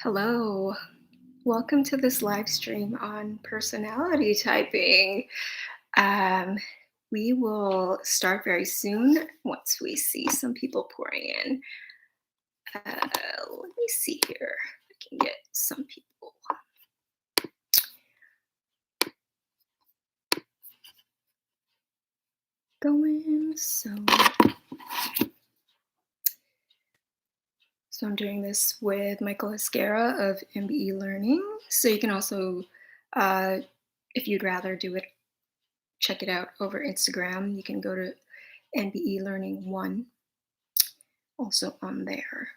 Hello, welcome to this live stream on personality typing. We will start very soon once we see some people pouring in. Let me see here. I can get some people. Going. So I'm doing this with Michael Esquera of MBE Learning. So you can also, if you'd rather do it, check it out over Instagram. You can go to MBE Learning 1, also on there.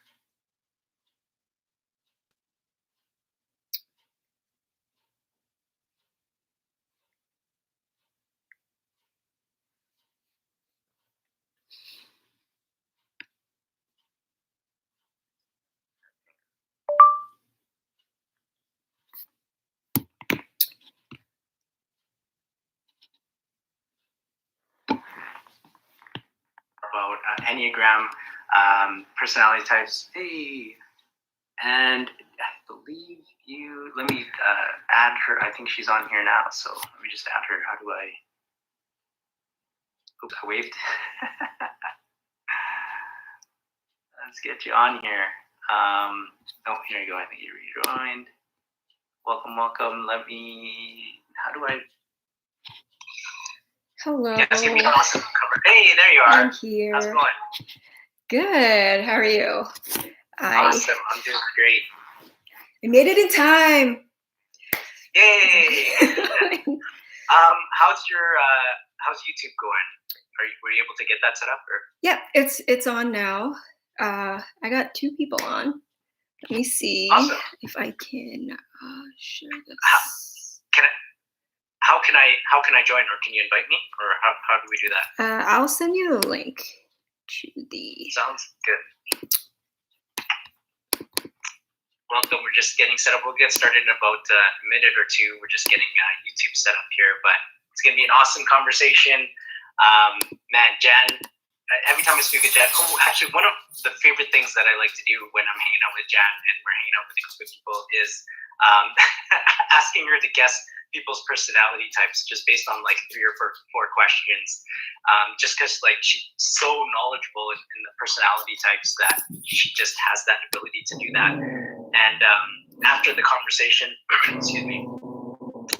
About Enneagram personality types. Hey, and I believe you. Let me add her. I think she's on here now. So let me just add her. How do I? Oops, I waved. Let's get you on here. Oh, here you go. I think you rejoined. Welcome. Let me. How do I? Hello. Yes, give me an awesome cover. Hey, there you are. I'm here. How's it going? Good. How are you? Awesome. I'm doing great. I made it in time. Yay! How's YouTube going? Were you able to get that set up? Or? Yeah, it's on now. I got 2 people on. Let me see if I can share this. How can I join, or can you invite me, or how do we do that? I'll send you the link to the. Sounds good. Welcome. We're just getting set up. We'll get started in about a minute or two. We're just getting YouTube set up here, but it's going to be an awesome conversation. Jan, every time I speak with Jan, actually, one of the favorite things that I like to do when I'm hanging out with Jan and we're hanging out with a group of people is asking her to guess people's personality types just based on like 3 or 4 questions. Just because like she's so knowledgeable in the personality types that she just has that ability to do that. And after the conversation, excuse me,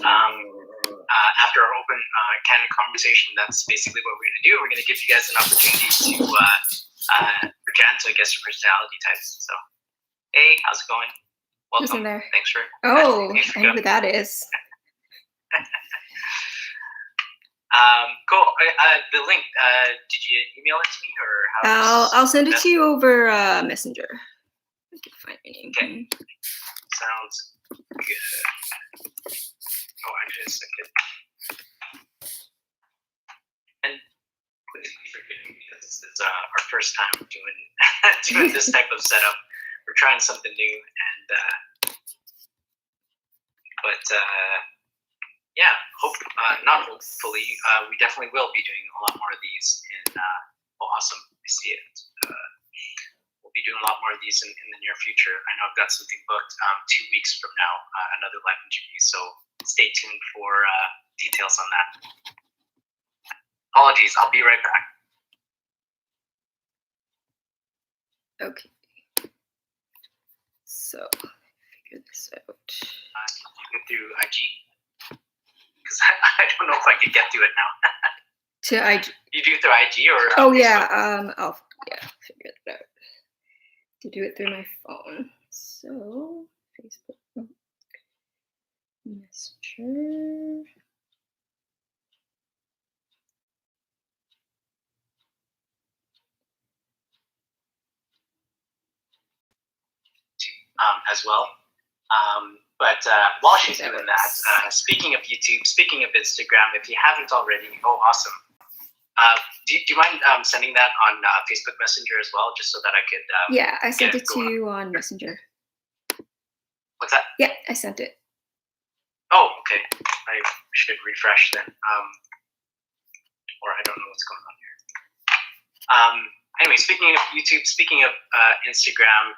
after our open candid conversation, that's basically what we're going to do. We're going to give you guys an opportunity to for Jan to guess your personality types. So, hey, how's it going? Welcome. There? Thanks for. Oh, I know who that is. Cool. The link. Did you email it to me, or how? I'll send it to you over Messenger. I can find your name. Okay. Sounds good. Oh, actually, a second. And please forgive me because this is our first time doing this type of setup. We're trying something new, and yeah, not hopefully, we definitely will be doing a lot more of these. Awesome, I see it. We'll be doing a lot more of these in the near future. I know I've got something booked 2 weeks from now, another live interview. So stay tuned for details on that. Apologies, I'll be right back. Okay. So figure this out. You go through IG. Because I don't know if I could get to it now. To IG. You do it through IG or? Oh yeah, I'll figure it out. To do it through my phone. So Facebook Messenger. As well. But while she's doing that, speaking of YouTube, speaking of Instagram, if you haven't already, awesome. Do you mind sending that on Facebook Messenger as well, just so that I could? Yeah, I sent it to you on Messenger. What's that? Yeah, I sent it. Oh, okay. I should refresh then. Or I don't know what's going on here. Anyway, speaking of YouTube, speaking of Instagram,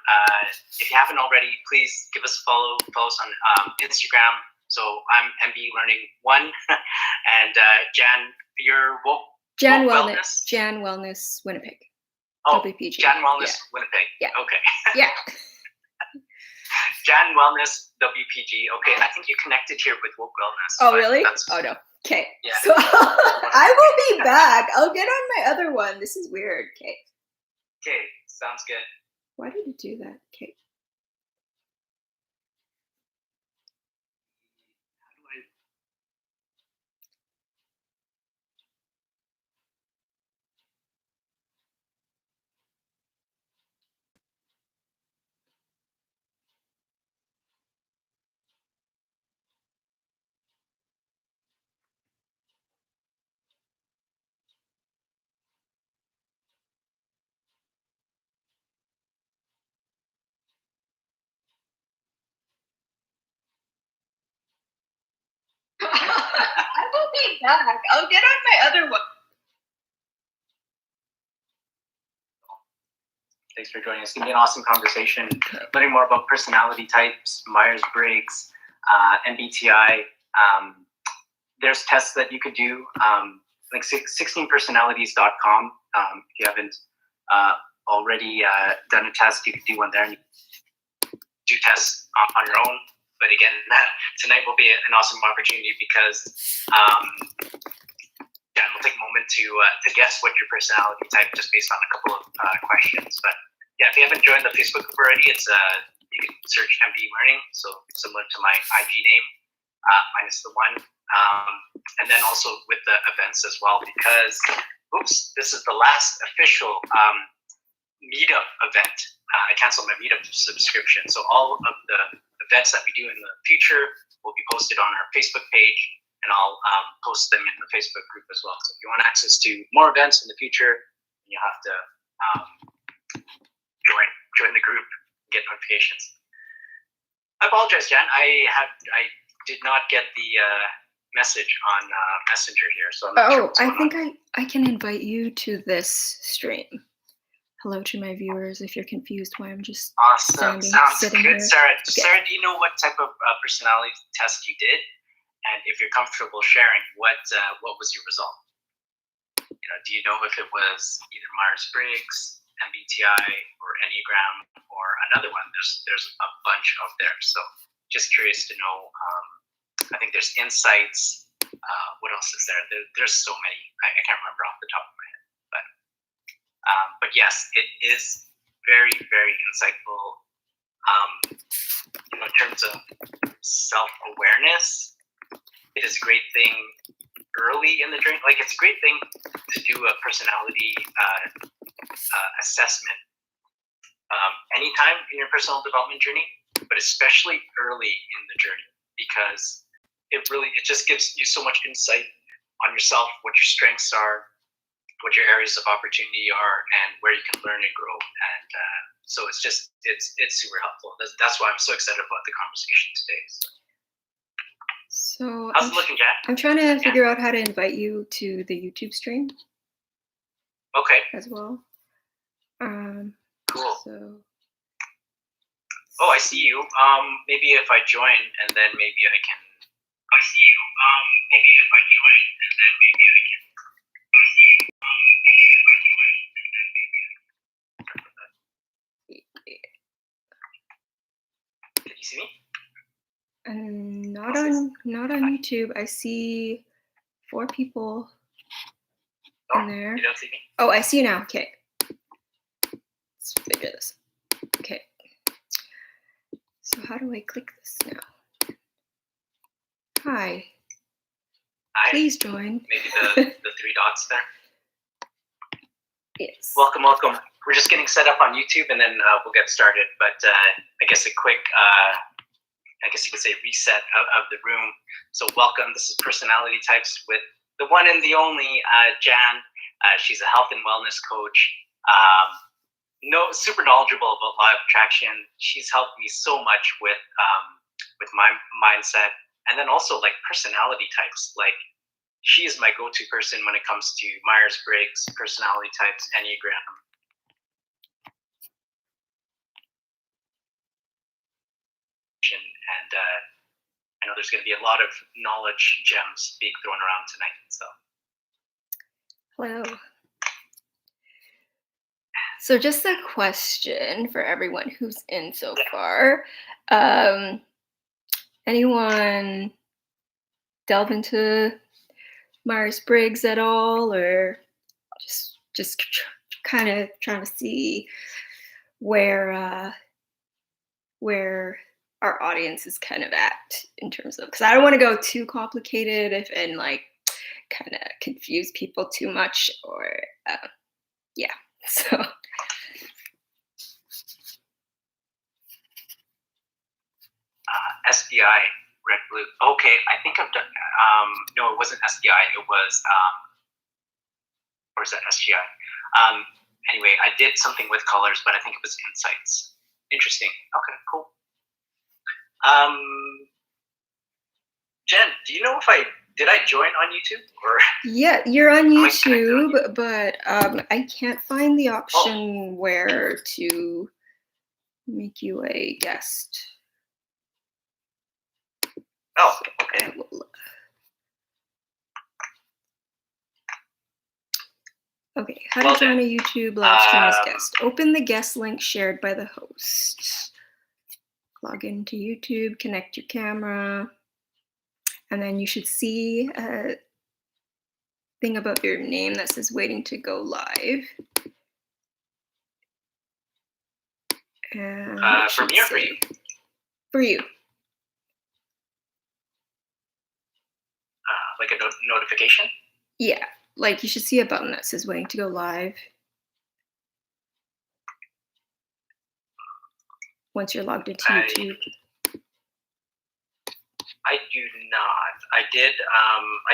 if you haven't already, please give us a follow. Follow us on Instagram. So I'm MBE Learning 1, and Jan, you're JanWellness. JanWellness Winnipeg. Oh, WPG. JanWellness Winnipeg. Yeah. Okay. Yeah. JanWellness WPG. Okay, I think you connected here with Woke Wellness. Oh, really? Oh, no. Okay. Yeah. So I will be back. I'll get on my other one. This is weird. Okay. Okay, sounds good. Why did it do that? Okay. I will be back. I'll get on my other one. Thanks for joining us. It's going to be an awesome conversation, learning more about personality types, Myers-Briggs, MBTI. There's tests that you could do, like 16personalities.com. If you haven't already done a test, you could do one there and do tests on your own. But again, tonight will be an awesome opportunity because Jan will take a moment to guess what your personality type just based on a couple of questions. But yeah, if you haven't joined the Facebook group already, it's you can search MBE Learning, so similar to my IG name, minus the one. And then also with the events as well, because this is the last official meetup event. I canceled my meetup subscription, so all of the events that we do in the future will be posted on our Facebook page, and I'll post them in the Facebook group as well. So if you want access to more events in the future, you have to join the group, get notifications. I apologize, Jan. I did not get the message on Messenger here, so I'm not sure what's going on. I can invite you to this stream. Hello to my viewers. If you're confused why I'm just awesome. Sounds sitting good, here. Sarah. Okay. Sarah, do you know what type of personality test you did? And if you're comfortable sharing, what was your result? Do you know if it was either Myers-Briggs, MBTI, or Enneagram, or another one? There's a bunch out there. So just curious to know. I think there's insights. What else is there? There's so many. I can't remember off the top of my head. But yes, it is very, very insightful. In terms of self-awareness, it is a great thing early in the journey. Like, it's a great thing to do a personality assessment anytime in your personal development journey, but especially early in the journey, because it just gives you so much insight on yourself, what your strengths are, what your areas of opportunity are, and where you can learn and grow. And so it's super helpful. That's why I'm so excited about the conversation today. So how's it looking, Jan? I'm trying to figure out how to invite you to the YouTube stream. Okay. As well. Cool. So. Oh, I see you. Maybe if I join, and then maybe I can. I see you. Maybe if I join, and then maybe I can. Can you see me? Not on YouTube. I see 4 people in there. You don't see me? Oh, I see you now. Okay. Let's figure this. Okay. So how do I click this now? Hi. Please join. Maybe the 3 dots there. Yes. Welcome. We're just getting set up on YouTube, and then we'll get started. But I guess a quick, I guess you could say, reset of the room. So welcome. This is Personality Types with the one and the only Jan. She's a health and wellness coach. Super knowledgeable about law of attraction. She's helped me so much with my mindset, and then also like personality types. Like, she is my go-to person when it comes to Myers-Briggs, personality types, Enneagram, I know there's going to be a lot of knowledge gems being thrown around tonight. So, Hello. So just a question for everyone who's in so far. Anyone delve into Myers-Briggs at all, or just kind of trying to see where our audience is kind of at in terms of, because I don't want to go too complicated and like kind of confuse people too much, or yeah. So SBI, red, blue. Okay, I think I've done. No, it wasn't SBI. It was, or is that SGI? Anyway, I did something with colors, but I think it was insights. Interesting. Okay, cool. Jen, do you know if did I join on YouTube or? Yeah, you're on YouTube, but I can't find the option where to make you a guest. Oh, okay. Okay, how to join a YouTube live stream as guest. Open the guest link shared by the host. Log into YouTube, connect your camera, and then you should see a thing about your name that says waiting to go live. And for me or for you? For you. Like a notification? Yeah, like you should see a button that says waiting to go live. Once you're logged into YouTube. I do not. I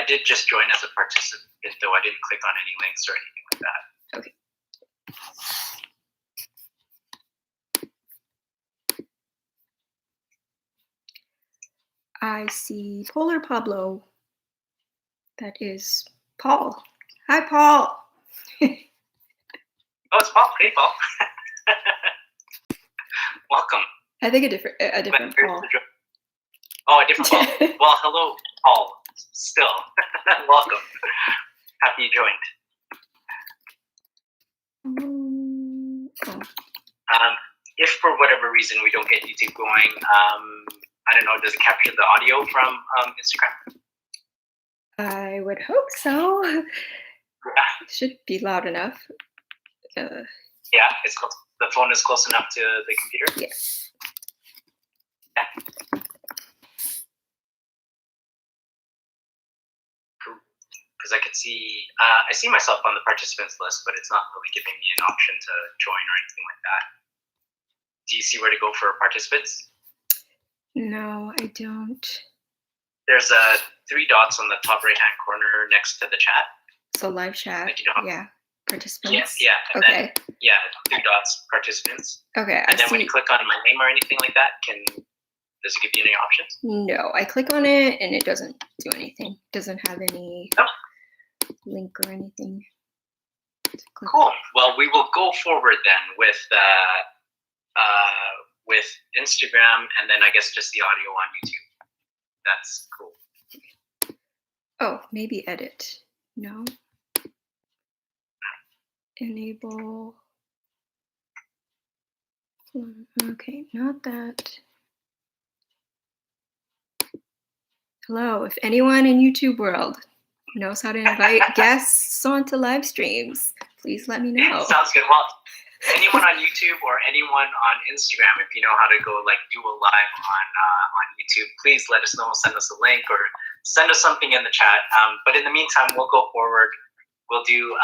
did just join as a participant, though I didn't click on any links or anything like that. Okay. I see Polar Pablo. That is Paul. Hi, Paul. Oh, it's Paul. Hey, Paul. Welcome. I think a different Paul. Oh, a different Paul. Well, hello, Paul. Still, welcome. Happy you joined. If for whatever reason we don't get YouTube going, I don't know, does it capture the audio from Instagram? I would hope so. It should be loud enough. Yeah, it's close. The phone is close enough to the computer? Yes. Yeah. Cool. Because I could see, I see myself on the participants list, but it's not really giving me an option to join or anything like that. Do you see where to go for participants? No, I don't. There's 3 dots on the top right-hand corner next to the chat. So live chat, like, yeah. Participants? Yeah. Okay. Then, 3 dots, participants. Okay, and then when you click on my name or anything like that, does it give you any options? No, I click on it and it doesn't do anything. It doesn't have any link or anything. Cool. Well, we will go forward then with Instagram, and then I guess just the audio on YouTube. That's cool. Oh, maybe edit. No. Enable. Okay, not that. Hello, if anyone in YouTube world knows how to invite guests onto live streams, please let me know. Sounds good. Well, anyone on YouTube or anyone on Instagram, if you know how to go like do a live on YouTube, please let us know. Send us a link or send us something in the chat. But in the meantime, we'll go forward. We'll do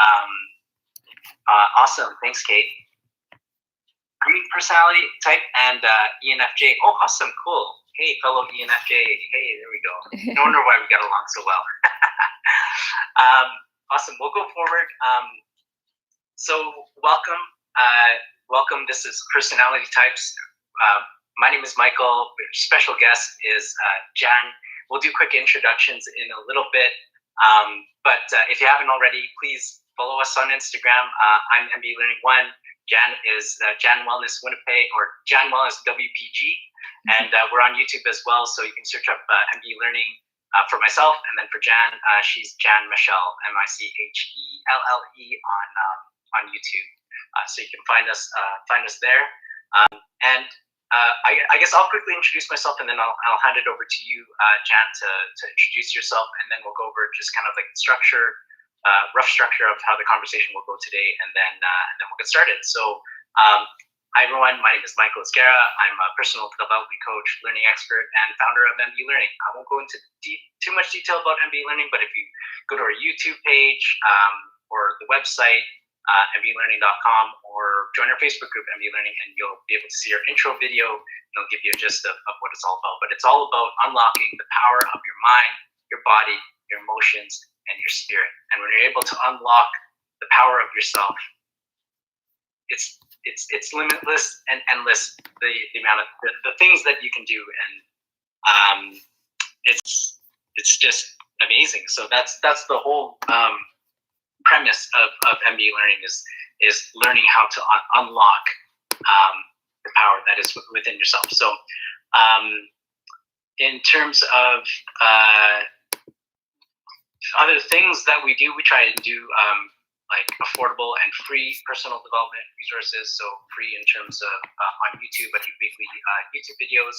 awesome. Thanks, Kate. Green personality type and ENFJ. Oh, awesome. Cool. Hey, fellow ENFJ. Hey, there we go. No wonder why we got along so well. Awesome. We'll go forward. So welcome. Welcome. This is personality types. My name is Michael. Special guest is Jan. We'll do quick introductions in a little bit. But if you haven't already, please follow us on Instagram. I'm MBE Learning 1. Jan is JanWellness Winnipeg, or JanWellness WPG, and we're on YouTube as well. So you can search up MBE Learning for myself, and then for Jan, she's Jan Michelle, Michelle on YouTube. So you can find us there. And I guess I'll quickly introduce myself, and then I'll hand it over to you, Jan, to introduce yourself, and then we'll go over just kind of like the structure, rough structure of how the conversation will go today, and then we'll get started. So, hi everyone, my name is Michael Esguerra. I'm a personal development coach, learning expert, and founder of MBE Learning. I won't go into too much detail about MBE Learning, but if you go to our YouTube page or the website, MBElearning.com, or join our Facebook group, MBE Learning, and you'll be able to see our intro video, and it'll give you a gist of what it's all about. But it's all about unlocking the power of your mind, your body, your emotions, and your spirit. And when you're able to unlock the power of yourself, it's limitless and endless, the amount of the things that you can do, and it's just amazing. So that's the whole premise of MBE Learning is learning how to unlock the power that is within yourself. So in terms of other things that we do, we try and do like affordable and free personal development resources. So free in terms of on YouTube, I do weekly YouTube videos,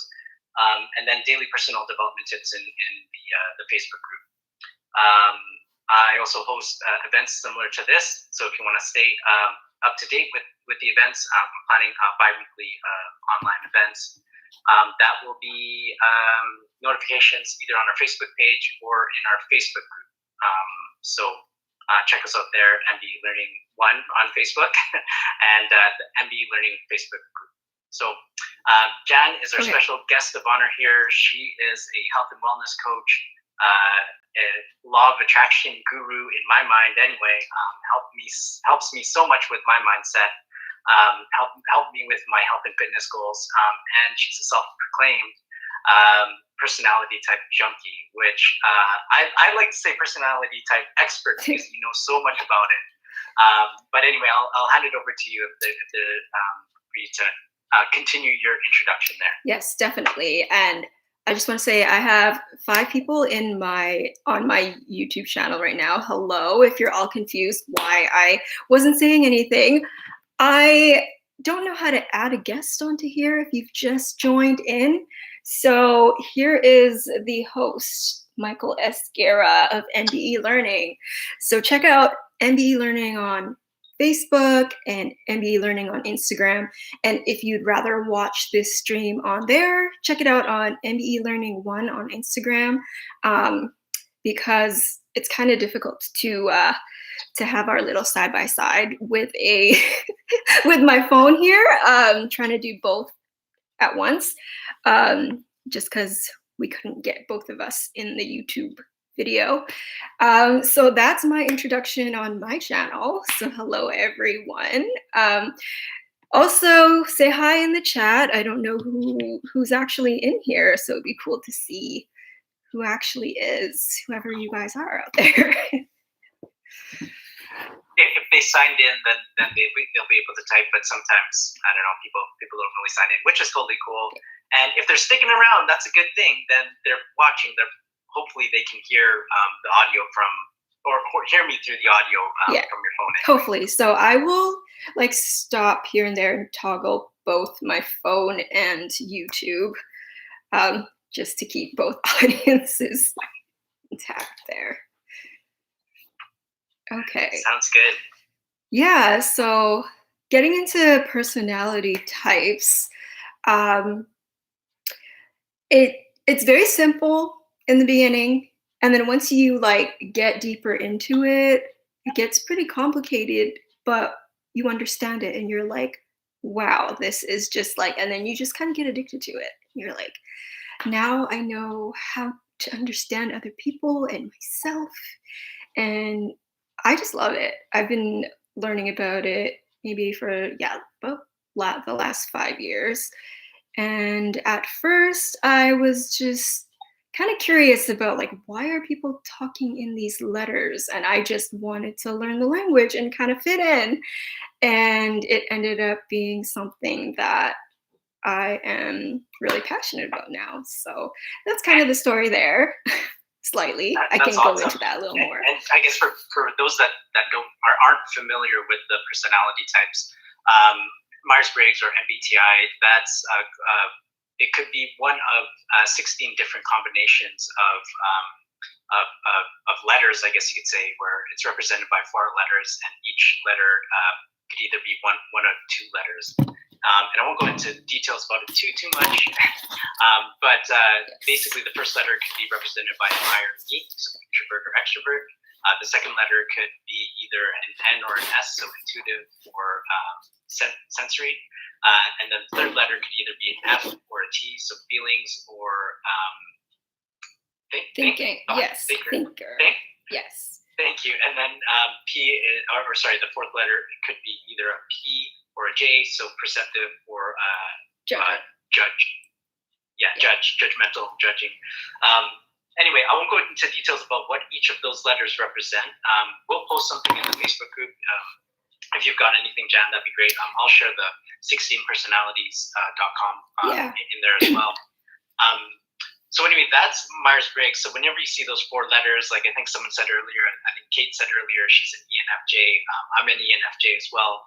and then daily personal development tips in the Facebook group. I also host events similar to this. So if you want to stay up to date with the events, I'm planning bi-weekly online events. That will be notifications either on our Facebook page or in our Facebook group. So check us out there, MBE Learning 1 on Facebook, and the MBE Learning Facebook group. So Jan is our special guest of honor here. She is a health and wellness coach, a law of attraction guru in my mind anyway. Helps me so much with my mindset, help me with my health and fitness goals, and she's a self-proclaimed personality type junkie, which I like to say personality type expert, because you know so much about it. But anyway, I'll hand it over to you for you to continue your introduction there. Yes, definitely. And I just want to say I have 5 people on my YouTube channel right now. Hello, if you're all confused why I wasn't saying anything. I don't know how to add a guest onto here if you've just joined in. So here is the host, Michael Esguerra of MBE Learning. So check out MBE Learning on Facebook and MBE Learning on Instagram. And if you'd rather watch this stream on there, check it out on MBE Learning 1 on Instagram, because it's kind of difficult to have our little side by side with with my phone here, trying to do both at once, just because we couldn't get both of us in the YouTube video. So that's my introduction on my channel. So hello everyone. Also say hi in the chat. I don't know who's actually in here, so it'd be cool to see who actually is, whoever you guys are out there. If they signed in, then they'll be able to type. But sometimes, I don't know, people don't really sign in, which is totally cool. And if they're sticking around, that's a good thing. Then they're watching. Hopefully they can hear the audio or hear me through the audio from your phone. Anyway. Hopefully. So I will stop here and there and toggle both my phone and YouTube, just to keep both audiences intact there. Okay. Sounds good. Yeah, so getting into personality types, it's very simple in the beginning, and then once you get deeper into it, it gets pretty complicated, but you understand it and you're like, wow, this is just and then you just kind of get addicted to it. You're like, now I know how to understand other people and myself, and I just love it. I've been learning about it maybe for about the last 5 years. And at first I was just kind of curious about like why are people talking in these letters, and I just wanted to learn the language and kind of fit in, and it ended up being something that I am really passionate about now. So that's kind of the story there. Slightly. I That's can go awesome. into that a little more. And I guess for those that aren't familiar with the personality types, Myers-Briggs or MBTI, that's it could be one of 16 different combinations of letters, I guess you could say, where it's represented by 4 letters, and each letter could either be one of 2 letters. And I won't go into details about it too much, but basically the first letter could be represented by an I or an E, so introvert or extrovert. The second letter could be either an N or an S, so intuitive or sensory. And then the third letter could either be an F or a T, so feelings or thinking. Yes, thinker. Think? Yes. Thank you. And then the fourth letter could be either a P or a J, so perceptive or judge. Yeah, judgmental, judging. Anyway, I won't go into details about what each of those letters represent. We'll post something in the Facebook group. If you've got anything, Jan, that'd be great. I'll share the 16personalities.com in there as well. So anyway, that's Myers-Briggs. So whenever you see those 4 letters, like I think someone said earlier, I think Kate said earlier, she's an ENFJ. I'm an ENFJ as well.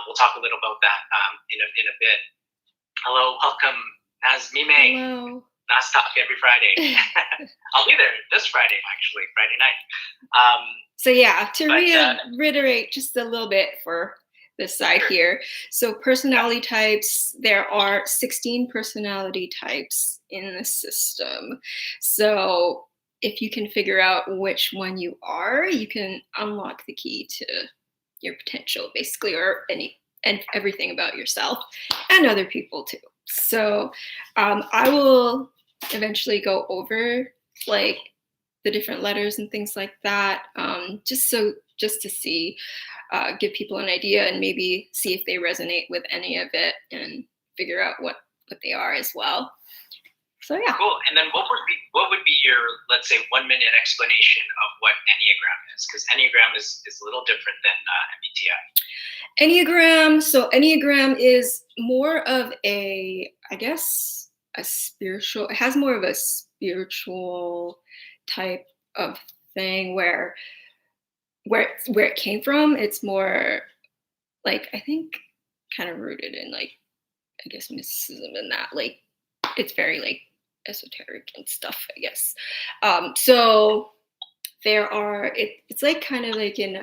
We'll talk a little about that in a bit. Hello, welcome, Nazmime. Hello. Nice talk every Friday. I'll be there this Friday, actually, Friday night. So yeah, to reiterate just a little bit for this side here. So personality types, there are 16 personality types in the system. So if you can figure out which one you are, you can unlock the key to your potential, basically, or everything about yourself and other people too. So I will eventually go over like the different letters and things like that, just to see, give people an idea and maybe see if they resonate with any of it and figure out what they are as well. So yeah. Cool. And then what would be your, let's say, 1-minute explanation of what Enneagram is? Because Enneagram is a little different than MBTI. Enneagram. So Enneagram is more of a spiritual. It has more of a spiritual type of thing where it came from. It's more like, I think, kind of rooted in like, I guess, mysticism and that. Like, it's very like esoteric and stuff, I guess. So there are, it's like kind of like in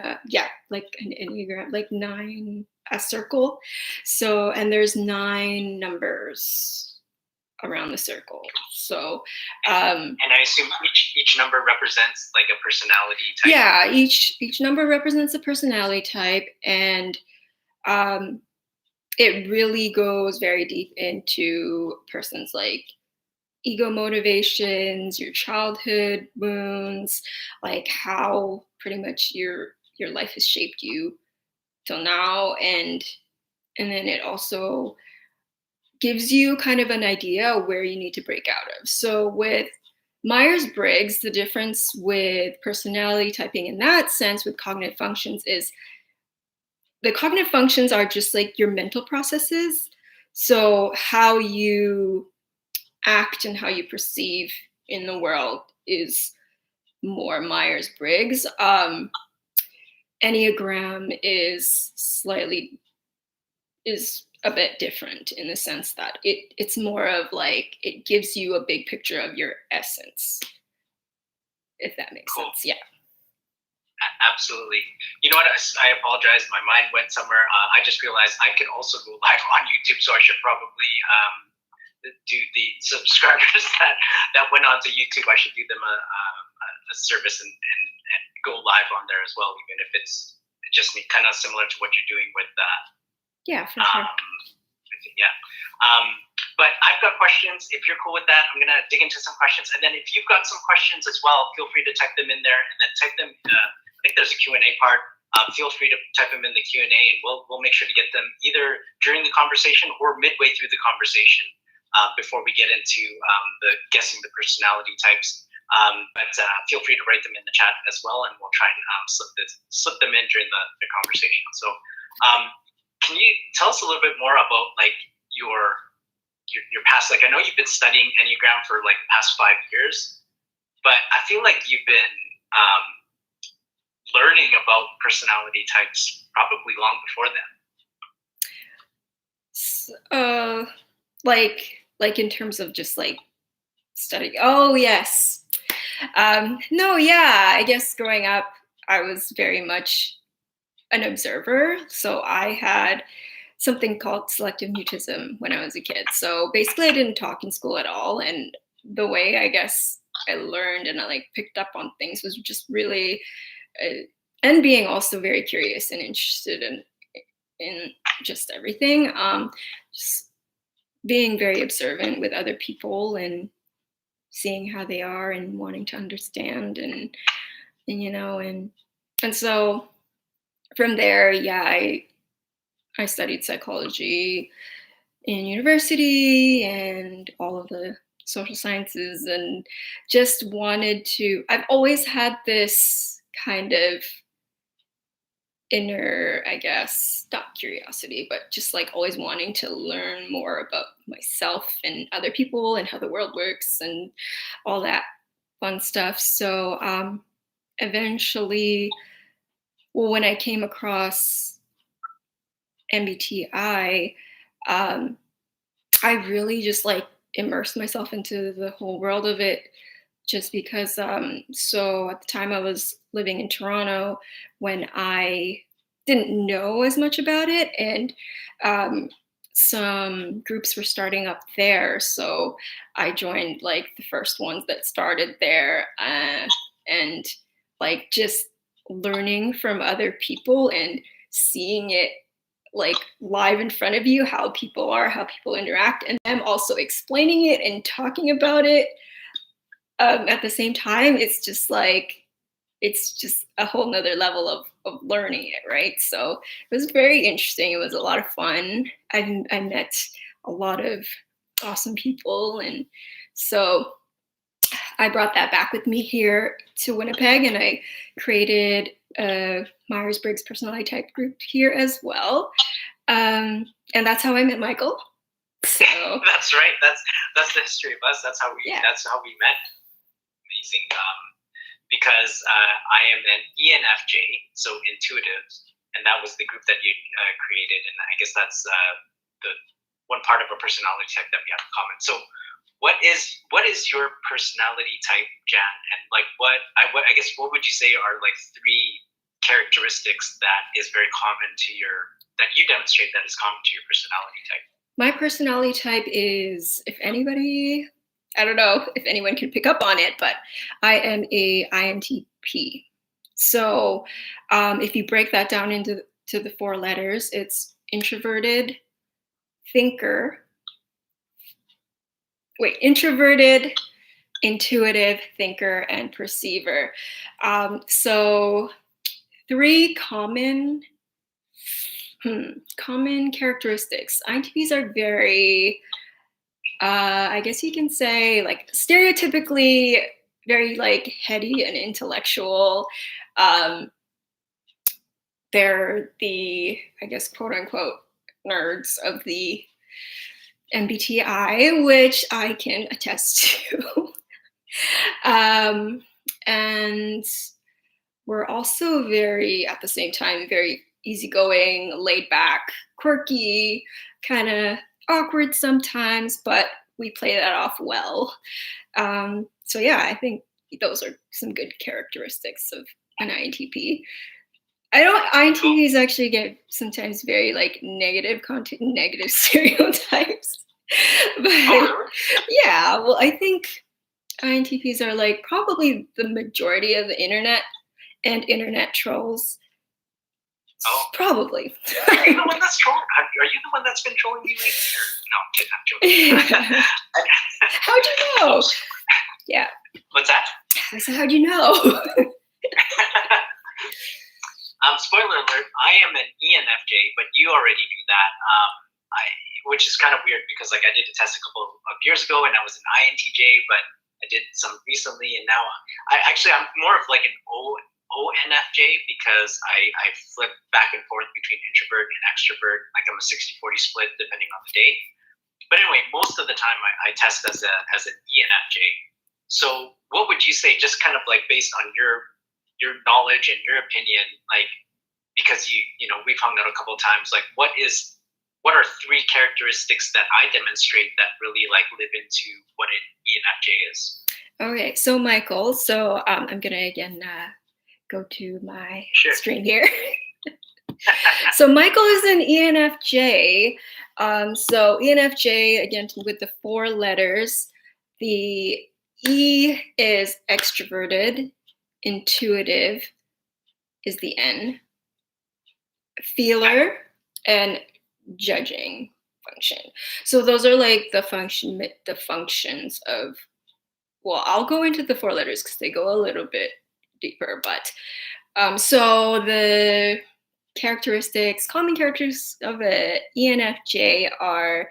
like an Enneagram, like 9, a circle. So, and there's 9 numbers around the circle. So and I assume each number represents like a personality type. Yeah, each number represents a personality type, and it really goes very deep into a person's like ego motivations, your childhood wounds, like how pretty much your life has shaped you till now, and then it also gives you kind of an idea where you need to break out of. So with Myers-Briggs, the difference with personality typing in that sense with cognitive functions is the cognitive functions are just like your mental processes. So how you act and how you perceive in the world is more Myers-Briggs. Enneagram is a bit different in the sense that it's more of like, it gives you a big picture of your essence, if that makes sense. Yeah. Absolutely. You know what? I apologize. My mind went somewhere. I just realized I can also go live on YouTube, so I should probably do the subscribers that went onto YouTube. I should do them a service and go live on there as well, even if it's just kind of similar to what you're doing with yeah, for sure. Yeah. But I've got questions. If you're cool with that, I'm gonna dig into some questions, and then if you've got some questions as well, feel free to type them in there, and then type them. I think there's a Q&A part. Feel free to type them in the Q&A, and we'll make sure to get them either during the conversation or midway through the conversation. before we get into the guessing the personality types. But feel free to write them in the chat as well, and we'll try and slip them in during the conversation. So can you tell us a little bit more about like your past? Like, I know you've been studying Enneagram for like the past 5 years, but I feel like you've been learning about personality types probably long before then. Like in terms of just like studying. Oh yes. No, yeah. I guess growing up, I was very much an observer. So I had something called selective mutism when I was a kid. So basically, I didn't talk in school at all, and the way I guess I learned and I like picked up on things was just really, and being also very curious and interested in just everything. Just being very observant with other people and seeing how they are and wanting to understand and so from there, yeah, I studied psychology in university and all of the social sciences and just wanted to. I've always had this kind of inner, I guess, not curiosity, but just like always wanting to learn more about myself and other people and how the world works and all that fun stuff. So eventually, well, when I came across MBTI, I really just like immersed myself into the whole world of it just because so at the time I was living in Toronto when I didn't know as much about it, and some groups were starting up there, so I joined like the first ones that started there, and like just learning from other people and seeing it like live in front of you, how people are, how people interact, and them also explaining it and talking about it at the same time. It's just a whole nother level of learning it, right? So it was very interesting. It was a lot of fun. I met a lot of awesome people, and so I brought that back with me here to Winnipeg, and I created a Myers-Briggs personality type group here as well. And that's how I met Michael. So That's right. That's the history of us. That's how we met. Amazing. Because I am an ENFJ, so intuitive, and that was the group that you created, and I guess that's the one part of a personality type that we have in common. So, what is your personality type, Jan? And like, what would you say are like 3 characteristics that is very common to that you demonstrate that is common to your personality type? My personality type is, if anybody, I don't know if anyone can pick up on it, but I am a INTP. So if you break that down into the 4 letters, it's introverted, intuitive, thinker, and perceiver. So 3 common characteristics. INTPs are very, I guess you can say, like stereotypically very like heady and intellectual. They're the, I guess, quote unquote nerds of the MBTI, which I can attest to. And we're also very, at the same time, very easygoing, laid back, quirky, kind of awkward sometimes, but we play that off well. So yeah, I think those are some good characteristics of an INTP. INTPs actually get sometimes very like negative content, negative stereotypes. But yeah, well, I think INTPs are like probably the majority of the internet and internet trolls. Oh, probably. Are you the one that's trolling? Are you the one that's been trolling me lately? No, I'm joking. How'd you know? Yeah. What's that? I said, how'd you know? Spoiler alert, I am an ENFJ, but you already knew that. which is kind of weird because like I did a test a couple of years ago and I was an INTJ, but I did some recently, and now I'm more of like an ONFJ because I flip back and forth between introvert and extrovert. Like I'm a 60-40 split depending on the day. But anyway, most of the time I test as an ENFJ. So what would you say, just kind of like based on your knowledge and your opinion, like because we've hung out a couple of times, like what are 3 characteristics that I demonstrate that really like live into what an ENFJ is? Okay, so Michael, I'm gonna again go to my Sure. screen here. So Michael is an ENFJ. So ENFJ, again, with the 4 letters, the E is extroverted, intuitive is the N, feeler, and judging function. So those are like the functions of, well, I'll go into the 4 letters because they go a little bit deeper, but so the common characteristics of a ENFJ are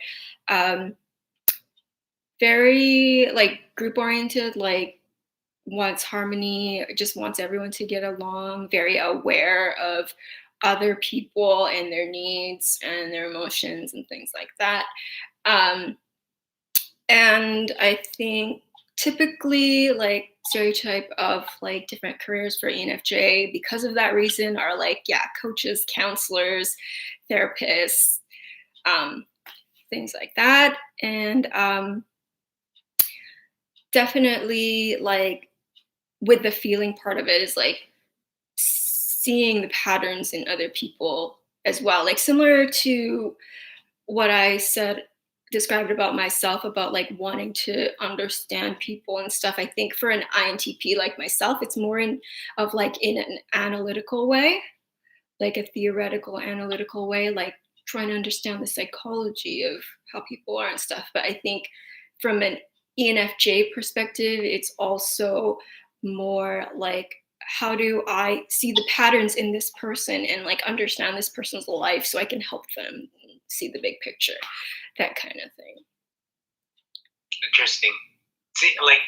very like group oriented, like wants harmony, just wants everyone to get along, very aware of other people and their needs and their emotions and things like that. And I think typically like stereotype of like different careers for ENFJ because of that reason are like, yeah, coaches, counselors, therapists, things like that. And definitely like with the feeling part of it is like seeing the patterns in other people as well, like similar to what I described about myself, about like wanting to understand people and stuff. I think for an INTP like myself, it's more in an analytical way, like a theoretical analytical way, like trying to understand the psychology of how people are and stuff. But I think from an ENFJ perspective, it's also more like, how do I see the patterns in this person and like understand this person's life so I can help them see the big picture, that kind of thing. Interesting. See, like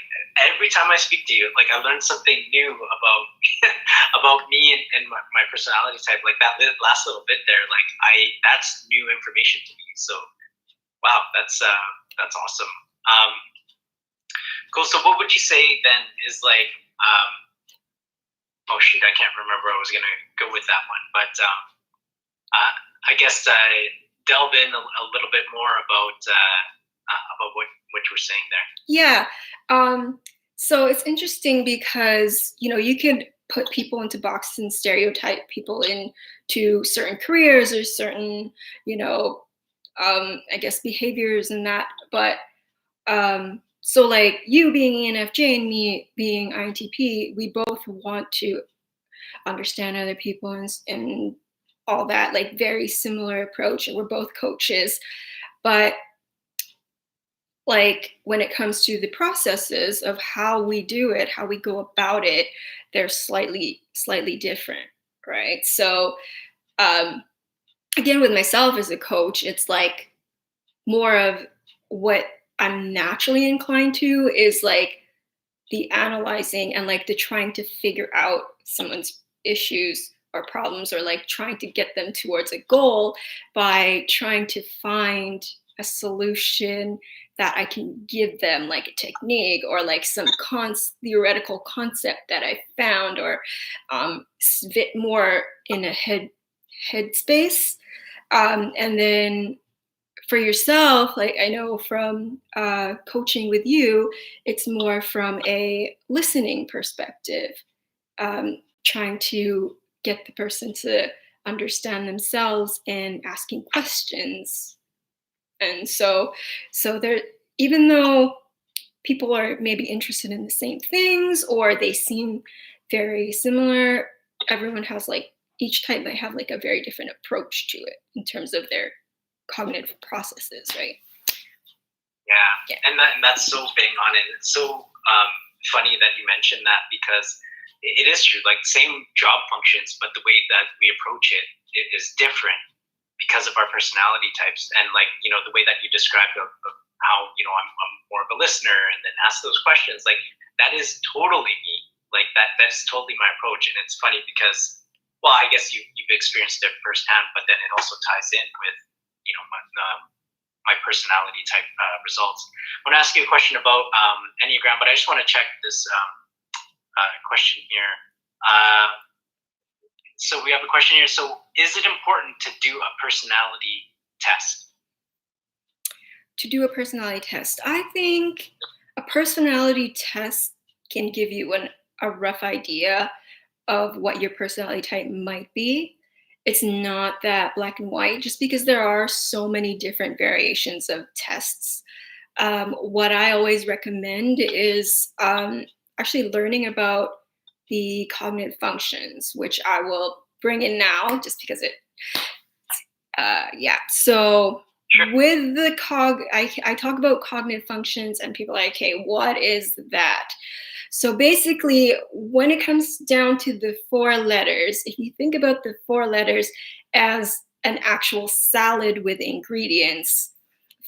every time I speak to you, like I learn something new about about me and my personality type. Like that last little bit there, like that's new information to me. So, wow, that's awesome. Cool. So, what would you say then is like? Oh shoot, I can't remember. I was gonna go with that one, but I guess delve in a little bit more about what you were saying there. Yeah. So it's interesting because you can put people into boxes and stereotype people into certain careers or certain I guess behaviors and that. But so like you being ENFJ and me being INTP, we both want to understand other people and all that, like very similar approach. And we're both coaches, but like when it comes to the processes of how we do it, how we go about it, they're slightly different, right? So again, with myself as a coach, it's like more of what I'm naturally inclined to is like the analyzing and like the trying to figure out someone's issues or problems, or like trying to get them towards a goal by trying to find a solution that I can give them, like a technique or like some theoretical concept that I found, or fit more in a headspace. And then for yourself, like I know from coaching with you, it's more from a listening perspective, trying to get the person to understand themselves and asking questions. And so there, even though people are maybe interested in the same things or they seem very similar, everyone has like, each type might have like a very different approach to it in terms of their cognitive processes, right? Yeah. And that's so bang on, and it's so funny that you mentioned that, because it is true. Like same job functions, but the way that we approach it is different. because of our personality types. And like, the way that you described of how, I'm more of a listener and then ask those questions, like that is totally me. Like that's totally my approach. And it's funny because, well, I guess you've experienced it firsthand, but then it also ties in with, my personality type results. I want to ask you a question about Enneagram, but I just want to check this question here. So we have a question here. So is it important to do a personality test? To do a personality test, I think a personality test can give you a rough idea of what your personality type might be. It's not that black and white, just because there are so many different variations of tests. What I always recommend is actually learning about the cognitive functions, which I will bring in now just because So Sure. with the I talk about cognitive functions and people are like, okay, what is that? So basically, when it comes down to the 4 letters, if you think about the 4 letters as an actual salad with ingredients,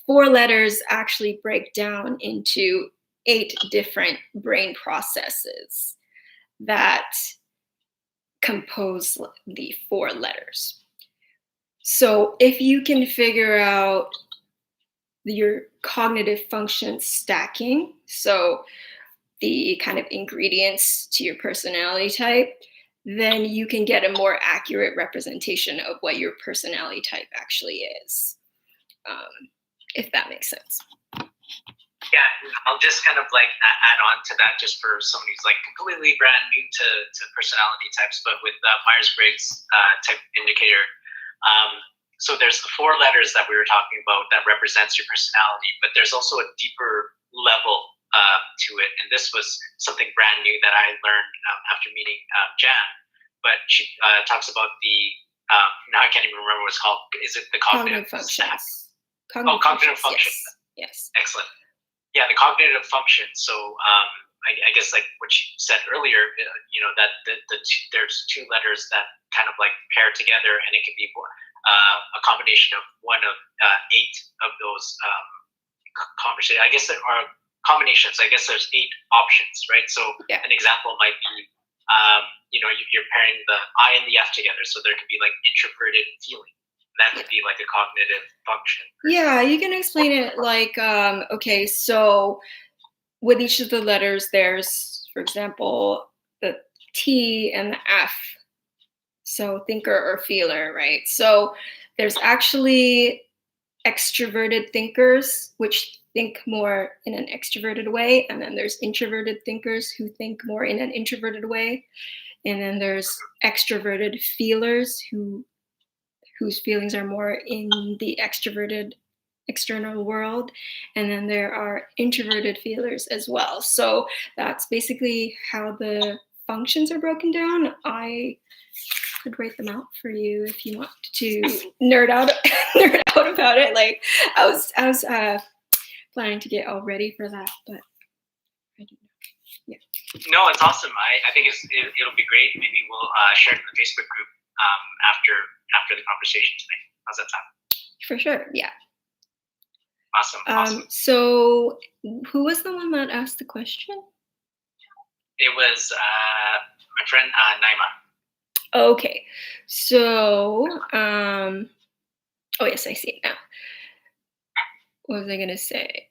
4 letters actually break down into 8 different brain processes that compose the 4 letters. So if you can figure out your cognitive function stacking, so the kind of ingredients to your personality type, then you can get a more accurate representation of what your personality type actually is, if that makes sense. Yeah, I'll just kind of like add on to that, just for somebody who's like completely brand new to personality types, but with Myers-Briggs type indicator. So there's the 4 letters that we were talking about that represents your personality, but there's also a deeper level to it. And this was something brand new that I learned after meeting Jan. But she talks about the, now I can't even remember what it's called. Is it the cognitive functions? Cognitive functions. Yes. Excellent. Yeah, the cognitive function. So I guess like what you said earlier, that there's 2 letters that kind of like pair together, and it can be a combination of one of 8 of those conversations. I guess there are combinations. I guess there's 8 options, right? So an example might be, you're pairing the I and the F together. So there could be like introverted feeling. That could be like a cognitive function. Yeah, you can explain it like, okay, so with each of the letters, there's, for example, the T and the F. So thinker or feeler, right? So there's actually extroverted thinkers, which think more in an extroverted way. And then there's introverted thinkers who think more in an introverted way. And then there's extroverted feelers whose feelings are more in the extroverted external world. And then there are introverted feelers as well. So that's basically how the functions are broken down. I could write them out for you if you want to nerd out about it. Like I was planning to get all ready for that, but I don't know. Yeah. No, it's awesome. I think it'll be great. Maybe we'll share it in the Facebook group after the conversation today. How's that sound? For sure. Yeah. Awesome. So who was the one that asked the question? It was my friend Naima. Okay. So oh yes, I see it now. What was I gonna say?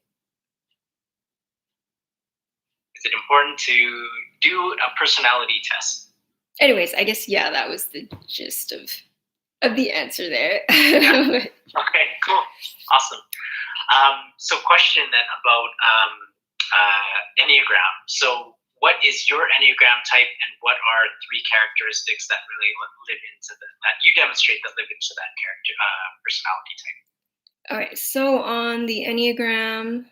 Is it important to do a personality test? Anyways, I guess that was the gist of the answer there. Yeah. Okay, cool. Awesome. So question then about Enneagram. So what is your Enneagram type, and what are 3 characteristics that really live into that you demonstrate that live into that personality type? All right. So on the Enneagram,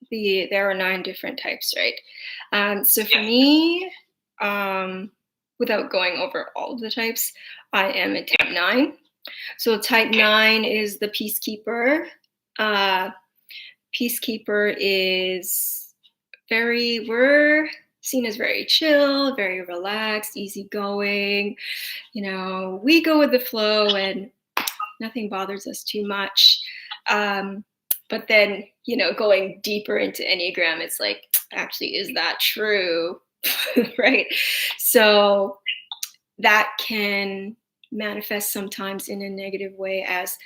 there are 9 different types, right? So for me, without going over all of the types, I am a type 9. So type 9 is the peacekeeper. Peacekeeper is we're seen as very chill, very relaxed, easygoing. We go with the flow, and nothing bothers us too much. But then, going deeper into Enneagram, it's like, actually, is that true? Right? So that can manifest sometimes in a negative way as,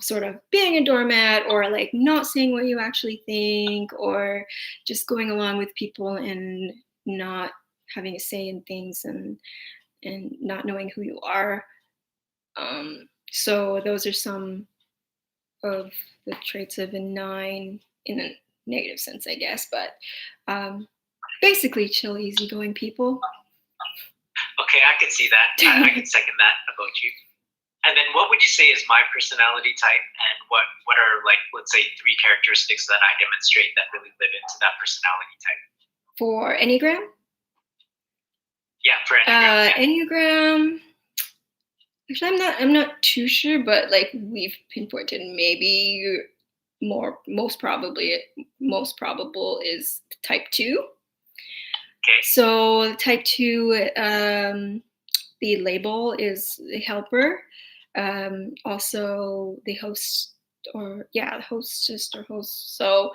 sort of being a doormat, or like not saying what you actually think, or just going along with people and not having a say in things, and not knowing who you are. So those are some of the traits of a 9 in a negative sense, I guess. But basically, chill, easygoing people. Okay, I can see that. I can second that about you. And then what would you say is my personality type, and what are, like, let's say 3 characteristics that I demonstrate that really live into that personality type? For Enneagram? Yeah, for Enneagram. Yeah. Enneagram. Actually, I'm not too sure, but like we've pinpointed, maybe most probable is type 2. Okay. So type 2, the label is the helper. Also the hostess or host. So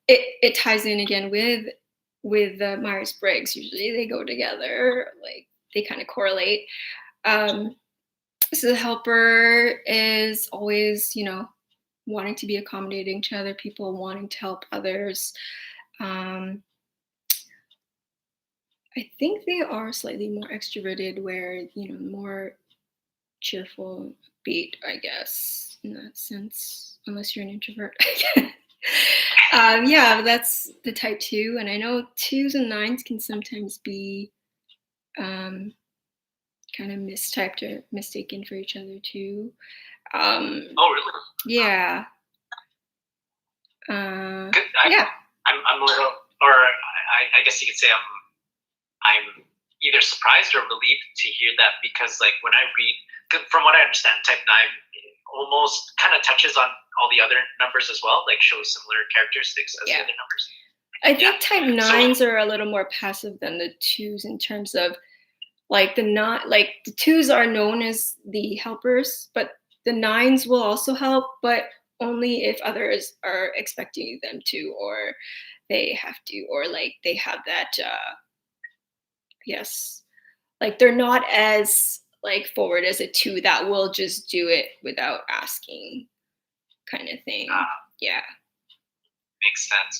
it ties in again with Myers-Briggs. Usually they go together, like they kind of correlate. So the helper is always, wanting to be accommodating to other people, wanting to help others. I think they are slightly more extroverted, where, more cheerful, beat, I guess, in that sense, unless you're an introvert. Yeah, that's the type 2. And I know 2s and 9s can sometimes be kind of mistyped or mistaken for each other too. Oh, really? Yeah. Yeah. I'm a little, or I guess you could say I'm either surprised or relieved to hear that, because like when I read, from what I understand, type 9 almost kind of touches on all the other numbers as well, like shows similar characteristics as the other numbers. I think type 9s are a little more passive than the 2s in terms of like the 2s are known as the helpers, but the 9s will also help, but only if others are expecting them to, or they have to, or like they have that yes, like they're not as like forward as a 2 that will just do it without asking, kind of thing. Yeah. Makes sense.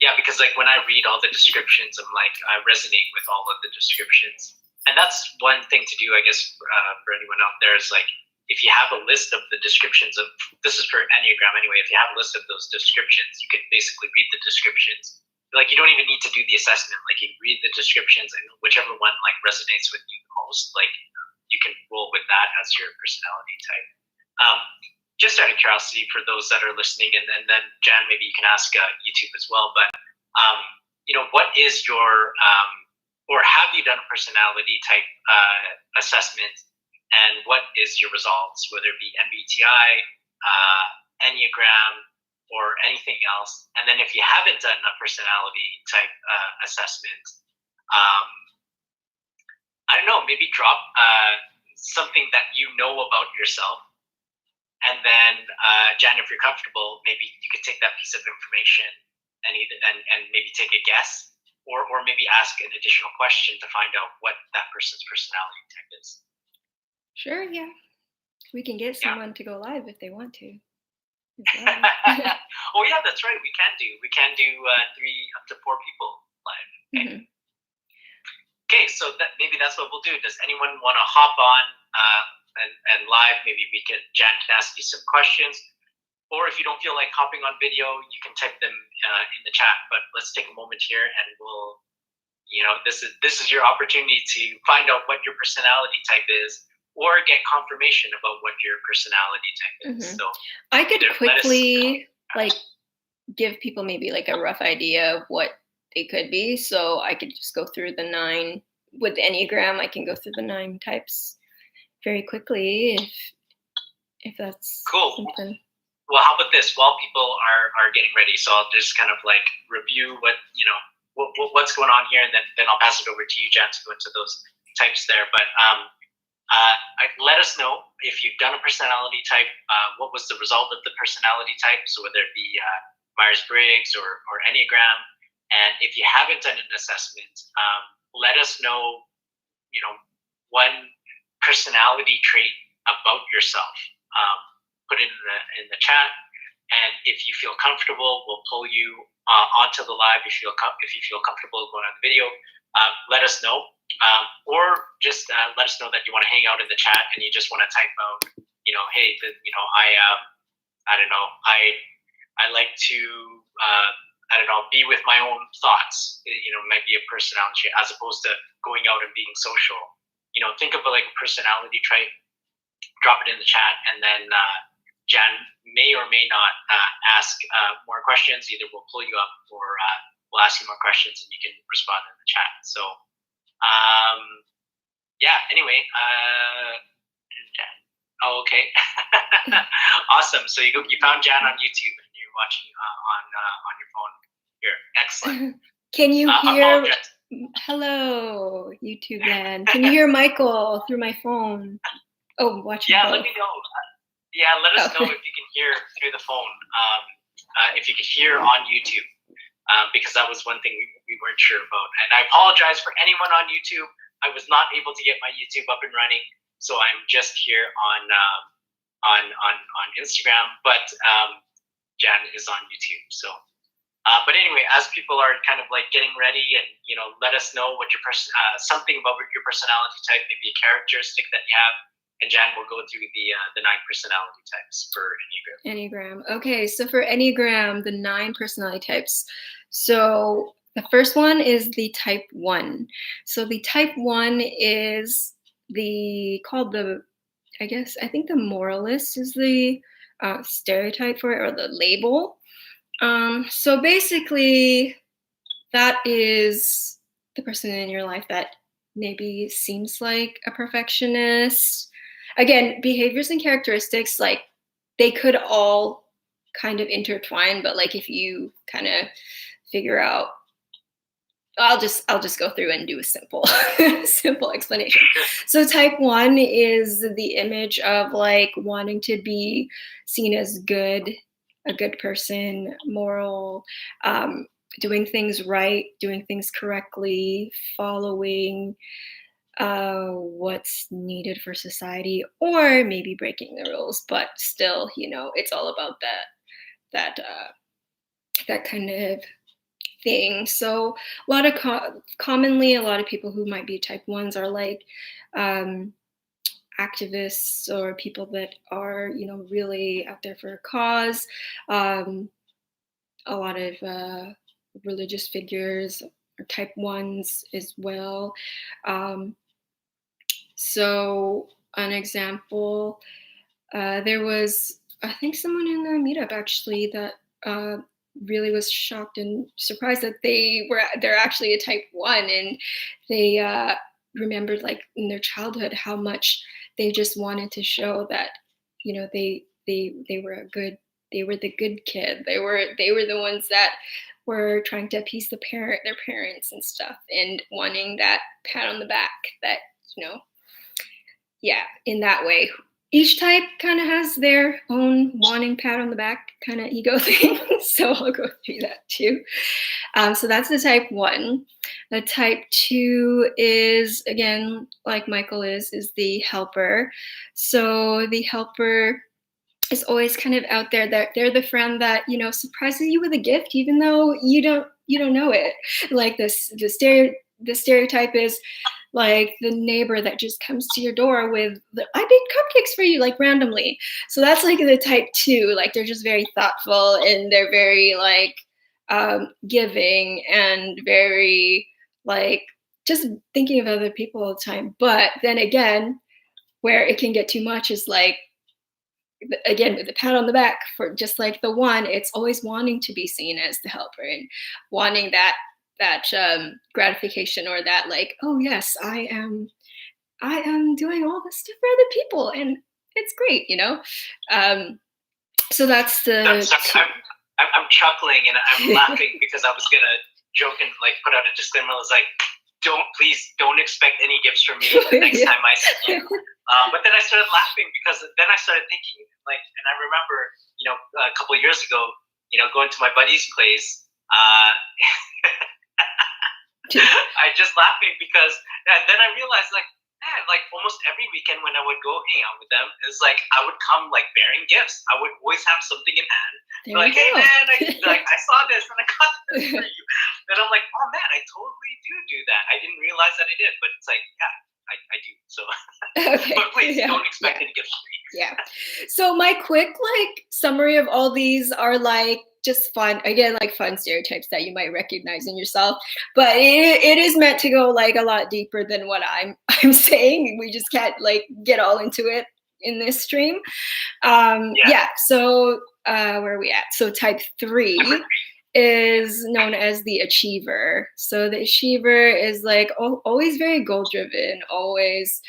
Yeah, because like when I read all the descriptions, I resonate with all of the descriptions, and that's one thing to do, I guess, for anyone out there, is like, if you have a list of the descriptions of, this is for Enneagram anyway, if you have a list of those descriptions, you can basically read the descriptions. Like, you don't even need to do the assessment. Like, you read the descriptions, and whichever one like resonates with you the most, like you can roll with that as your personality type. Just out of curiosity, for those that are listening, and then Jan, maybe you can ask YouTube as well, but what is your, or have you done a personality type assessment, and what is your results, whether it be MBTI, Enneagram, or anything else? And then if you haven't done a personality type assessment, I don't know, maybe drop something that you know about yourself. And then, Jan, if you're comfortable, maybe you could take that piece of information and maybe take a guess, or maybe ask an additional question to find out what that person's personality type is. Sure, yeah. We can get someone to go live if they want to. Oh yeah, that's right. We can do 3 up to 4 people live. Okay. Mm-hmm. Okay, so maybe that's what we'll do. Does anyone want to hop on and live? Maybe Jan can ask you some questions, or if you don't feel like hopping on video, you can type them in the chat. But let's take a moment here, and we'll, this is your opportunity to find out what your personality type is, or get confirmation about what your personality type is. Mm-hmm. So I could quickly give people maybe like a rough idea of what they could be. So I could just go through the 9 with the Enneagram. I can go through the 9 types very quickly if that's cool. Something. Well, how about this? While people are getting ready, so I'll just kind of like review what's going on here, and then I'll pass it over to you, Jan, to go into those types there. But Let us know if you've done a personality type. What was the result of the personality type? So whether it be Myers-Briggs or Enneagram, and if you haven't done an assessment, let us know. One personality trait about yourself. Put it in the chat, and if you feel comfortable, we'll pull you onto the live. If you feel comfortable going on the video, let us know. Or just let us know that you want to hang out in the chat and you just want to type out, hey, I don't know, I like to, I don't know, be with my own thoughts. Might be a personality as opposed to going out and being social. Think of like a personality trait, drop it in the chat, and then Jan may or may not ask more questions. Either we'll pull you up or we'll ask you more questions and you can respond in the chat. So, anyway, okay. Awesome. So you found Jan on YouTube and you're watching on your phone here. Excellent. Can you hear? Hello, YouTube man. Can you hear Michael through my phone? Oh, watching. Yeah, let me know. Let us know if you can hear through the phone. If you can hear on YouTube. Because that was one thing we weren't sure about. And I apologize for anyone on YouTube. I was not able to get my YouTube up and running, so I'm just here on Instagram. But Jan is on YouTube. So, but anyway, as people are kind of like getting ready, and let us know what your something about your personality type, maybe a characteristic that you have. And Jan will go through the 9 personality types for Enneagram. Okay, so for Enneagram, the 9 personality types. So the first one is the type 1. So the type 1 is I think the moralist is the stereotype for it, or the label. So basically, that is the person in your life that maybe seems like a perfectionist. Again, behaviors and characteristics, like they could all kind of intertwine, but like if you kind of figure out, I'll just go through and do a simple explanation. So type 1 is the image of like wanting to be seen as good, a good person, moral, doing things right, doing things correctly, following what's needed for society, or maybe breaking the rules, but still, it's all about that kind of thing. So a lot of commonly, a lot of people who might be type 1s are like activists or people that are, really out there for a cause. A lot of religious figures are type 1s as well. So an example, there was, I think, someone in the meetup actually that really was shocked and surprised that they're actually a type 1, and they remembered like in their childhood how much they just wanted to show that they were the good kid. They were the ones that were trying to appease their parents and stuff, and wanting that pat on the back that in that way. Each type kind of has their own wanting pat on the back kind of ego thing. So I'll go through that too. So that's the type 1. The type 2 is, again, like Michael is the helper. So the helper is always kind of out there. They're the friend that, surprises you with a gift, even though you don't know it. Like the stereotype is like the neighbor that just comes to your door with I baked cupcakes for you, like randomly. So that's like the type 2. Like they're just very thoughtful, and they're very like giving, and very like just thinking of other people all the time. But then again, where it can get too much is like, again, with the pat on the back, for just like the 1, it's always wanting to be seen as the helper and wanting that gratification, or that like, oh yes, I am doing all this stuff for other people and it's great, so that's the I'm chuckling and I'm laughing because I was gonna joke and like put out a disclaimer. I was like, please don't expect any gifts from me the next time I see you. But then I started laughing because then I started thinking like, and I remember, a couple of years ago, going to my buddy's place. I just laughing because, and then I realized like, man, like almost every weekend when I would go hang out with them, it's like I would come like bearing gifts. I would always have something in hand. Like, hey man, I saw this and I got this for you. And I'm like, oh man, I totally do that. I didn't realize that I did, but it's like, yeah, I do. So, Okay. but please don't expect any gifts from me. Yeah. So my quick summary of all these are like just fun, again, like fun stereotypes that you might recognize in yourself, but it is meant to go like a lot deeper than what I'm saying. We just can't like get all into it in this stream. So where are we at? So type 3 is known as the achiever. So the achiever is like always very goal driven, always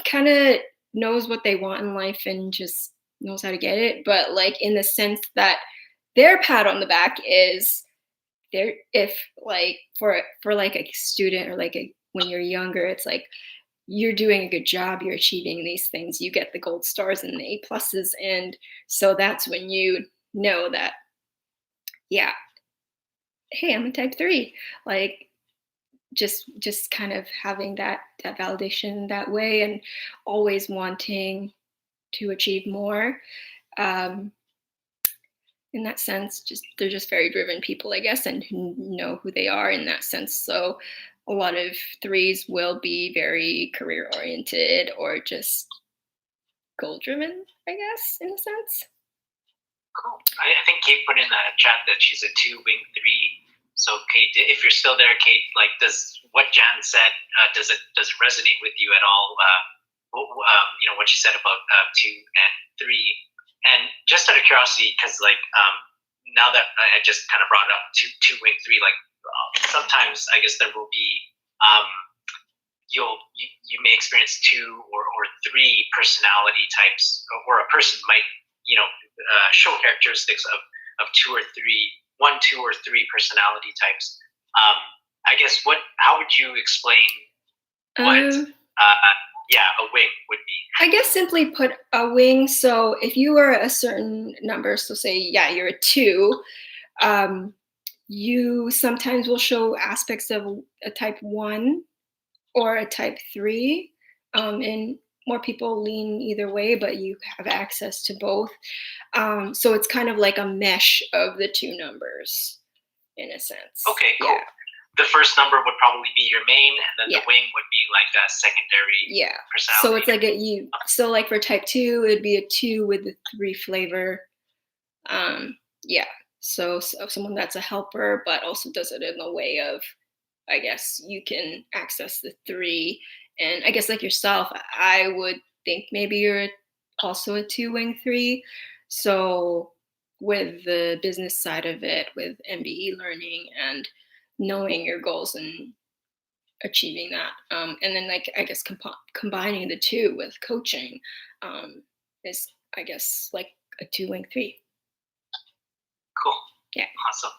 kind of knows what they want in life and just knows how to get it, but like in the sense that their pat on the back is there if like for like a student or like when you're younger, it's like you're doing a good job, you're achieving these things, you get the gold stars and the A pluses, and so that's when you know that, yeah, hey, I'm a type 3. Like just kind of having that validation that way and always wanting to achieve more. In that sense, they're just very driven people, I guess, and who know who they are in that sense. So a lot of 3s will be very career oriented or just goal driven, I guess, in a sense. Cool. I think Kate put in the chat that she's a 2 wing 3. So Kate, if you're still there, Kate, like does what Jan said, does it resonate with you at all? What she said about 2 and 3. And just out of curiosity, because like now that I just kind of brought up 2 wing 3, like sometimes I guess there will be you may experience 2 or 3 personality types, or a person might show characteristics of 2 or 3, 1, 2, or 3 personality types. I guess how would you explain what a wing would be? I guess simply put, a wing. So if you are a certain number, so say, you're a 2, you sometimes will show aspects of a type 1 or a type 3. And more people lean either way, but you have access to both. So it's kind of like a mesh of the 2 numbers in a sense. Okay, cool. Yeah. The first number would probably be your main, and then the wing would be like a secondary personality. So it's like so like for type 2, it'd be a 2 with the 3 flavor. So someone that's a helper, but also does it in the way of, I guess you can access the 3. And I guess like yourself, I would think maybe you're also a 2 wing 3. So with the business side of it, with MBE learning and knowing your goals and achieving that, and then like I guess combining the 2 with coaching is, I guess, like a 2 wing 3. Cool. Yeah. Awesome.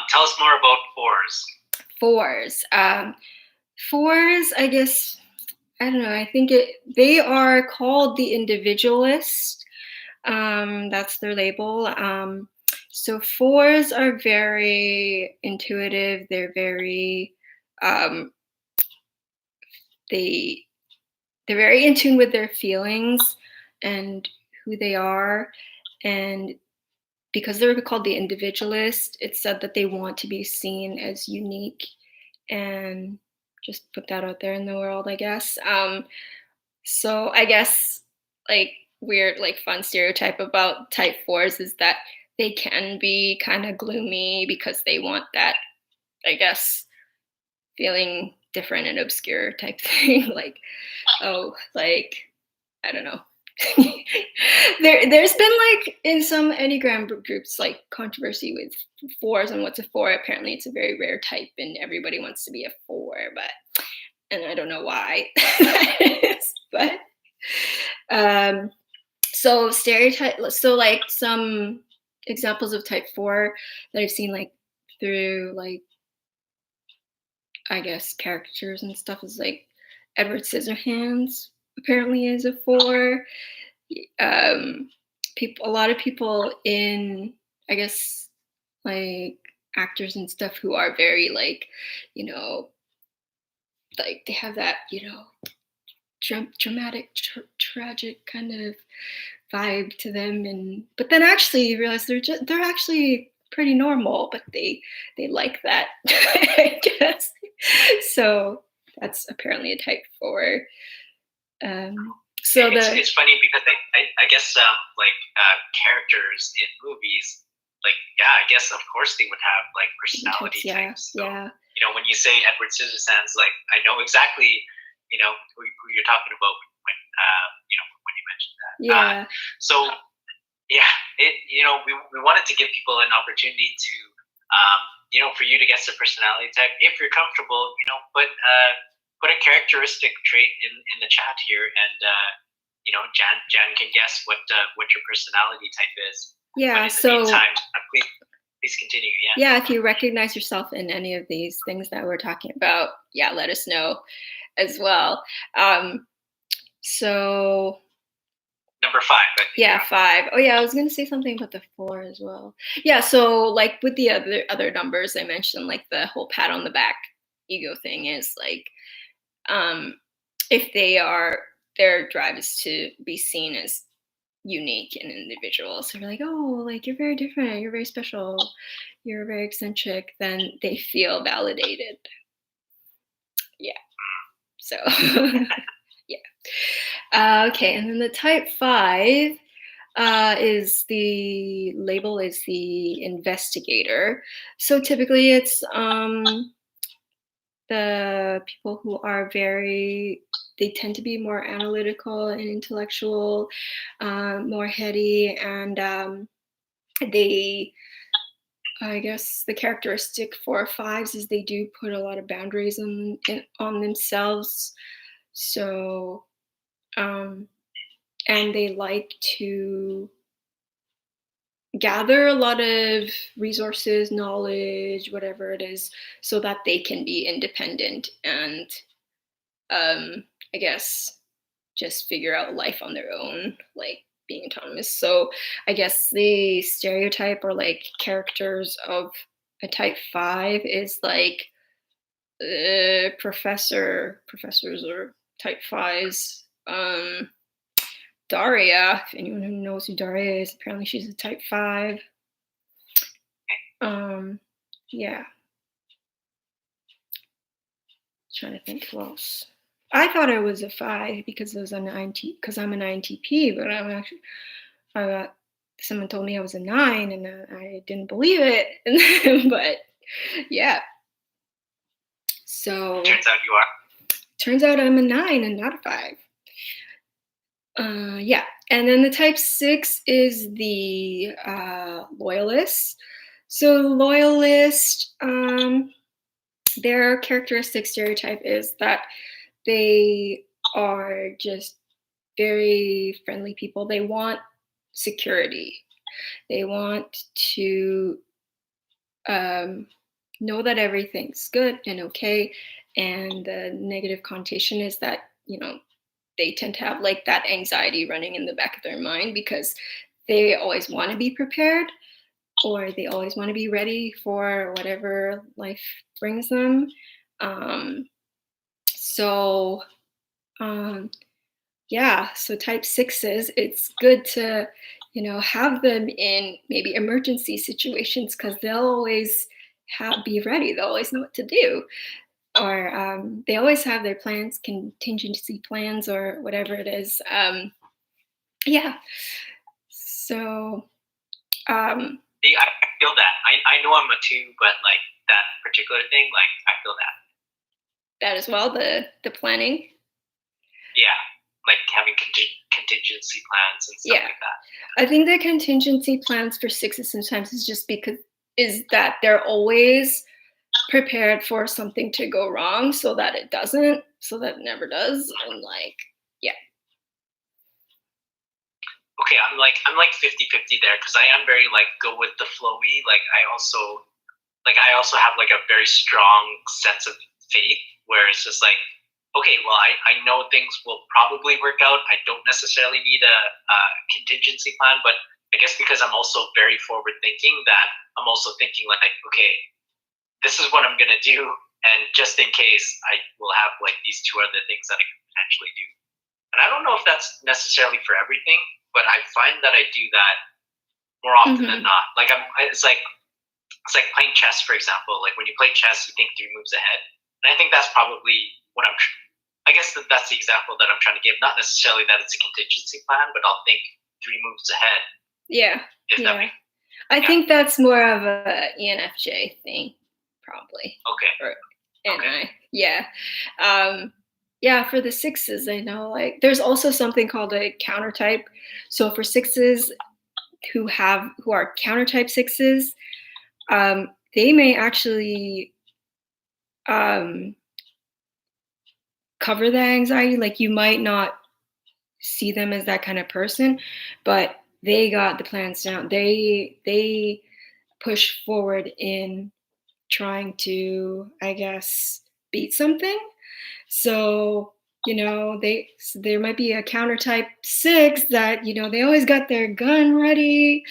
Tell us more about 4s. 4s, I guess, I don't know. I think they are called the individualist. That's their label. So 4s are very intuitive. They're very they're very in tune with their feelings and who they are. And because they're called the individualist, it's said that they want to be seen as unique, and just put that out there in the world, I guess. So I guess like weird, like fun stereotype about type 4s is that they can be kind of gloomy because they want that, I guess, feeling different and obscure type thing. Like, I don't know. There's been like in some Enneagram groups like controversy with 4s and what's a 4. Apparently it's a very rare type and everybody wants to be a 4, and I don't know why that is, but so stereotype. So like some examples of type 4 that I've seen like through like I guess, characters and stuff is like Edward Scissorhands apparently is a 4. A lot of people in, I guess, like actors and stuff who are very like, you know, like they have that, dramatic, tragic kind of vibe to them, and but then actually you realize they're actually pretty normal, but they like that, I guess. So that's apparently a type 4. So It's funny because I guess like characters in movies, like I guess of course they would have like personality types. So, yeah. when you say Edward Scissorhands, like I know exactly who you're talking about when when you mentioned that. Yeah. So yeah, we wanted to give people an opportunity to for you to guess the personality type if you're comfortable. Put a characteristic trait in the chat here, and Jan can guess what your personality type is. Yeah. But in the meantime, please continue. Yeah. If you recognize yourself in any of these things that we're talking about, let us know as well. So number 5. Yeah, 5. Oh yeah, I was gonna say something about the 4 as well. Yeah, so like with the other numbers I mentioned, like the whole pat on the back ego thing is like, if their drive is to be seen as unique and individual. So they're like, oh, like you're very different, you're very special, you're very eccentric, then they feel validated. Yeah. So yeah. Okay, and then the type 5 is the label is the investigator. So typically it's the people who are they tend to be more analytical and intellectual, more heady, and I guess the characteristic for 5s is they do put a lot of boundaries on themselves. So, and they like to gather a lot of resources, knowledge, whatever it is, so that they can be independent and, I guess, just figure out life on their own, like being autonomous. So I guess the stereotype or like characters of a type 5 is like professors or type 5s. Daria, if anyone who knows who Daria is, apparently she's a type 5. Yeah. Trying to think who else. I thought I was a 5 because I'm an INTP, but I'm actually, someone told me I was a 9, and I didn't believe it. But yeah. So turns out you are. Turns out I'm a 9 and not a 5. Yeah, and then the type 6 is the loyalist. So loyalist, their characteristic stereotype is that they are just very friendly people. They want security. They want to know that everything's good and okay. And the negative connotation is that, they tend to have like that anxiety running in the back of their mind because they always want to be prepared, or they always want to be ready for whatever life brings them. So type 6s, it's good to, have them in maybe emergency situations because they'll always be ready. They'll always know what to do. Or they always have their plans, contingency plans, or whatever it is. Yeah. So. I feel that. I know I'm a 2, but like that particular thing, like I feel that. That as well, the planning. Yeah, like having contingency plans and stuff like that. I think the contingency plans for 6s sometimes is that they're always prepared for something to go wrong so that it never does. And like, yeah. Okay, I'm like 50-50 there because I am very like go with the flowy. Like I also have like a very strong sense of faith where it's just like, okay, well, I know things will probably work out. I don't necessarily need a contingency plan, but I guess because I'm also very forward thinking, that I'm also thinking like, okay, this is what I'm gonna do, and just in case, I will have like these two other things that I can potentially do. And I don't know if that's necessarily for everything, but I find that I do that more often than not. Like it's like playing chess, for example. Like when you play chess, you think 3 moves ahead, and I think that's probably what I guess that's the example that I'm trying to give. Not necessarily that it's a contingency plan, but I'll think 3 moves ahead. Yeah. I think that's more of a ENFJ thing, probably. Okay. Or NI. Yeah. Yeah, for the sixes, I know like there's also something called a counter type. So for sixes who are counter type sixes, they may actually cover the anxiety. Like you might not see them as that kind of person, but they got the plans down. They push forward in trying to, I guess, beat something. So, there might be a counter type 6 that, they always got their gun ready,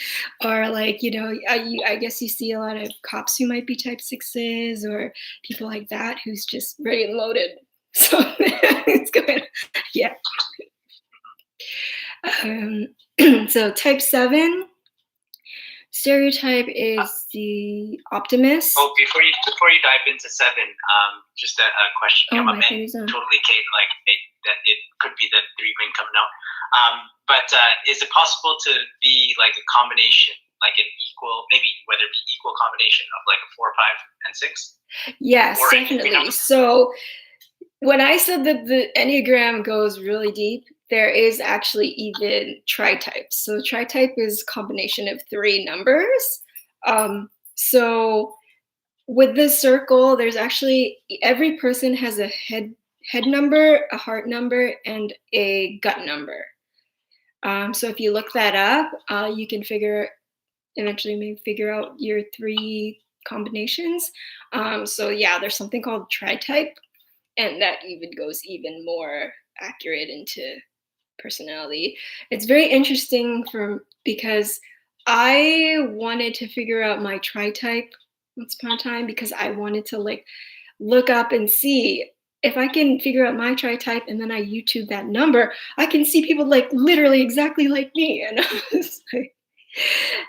or like, I guess you see a lot of cops who might be type 6s or people like that who's just ready and loaded. So it's going, yeah. So type 7 stereotype is the optimist. Oh, before you dive into 7, just a question came up, and totally Kate, like that it could be the 3 ring coming out. But is it possible to be like a combination, like an equal, maybe whether it be equal combination of like a 4, 5, and 6? Yes, definitely. So when I said that the Enneagram goes really deep, there is actually even tri-types. So tri-type is a combination of 3 numbers. So with this circle, there's actually, every person has a head number, a heart number, and a gut number. So if you look that up, you can eventually maybe figure out your 3 combinations. So yeah, there's something called tri-type, and that even goes even more accurate into personality. It's very interesting because I wanted to figure out my tri-type once upon a time, because I wanted to like look up and see if I can figure out my tri-type and then I YouTube that number, I can see people like literally exactly like me. And I was like,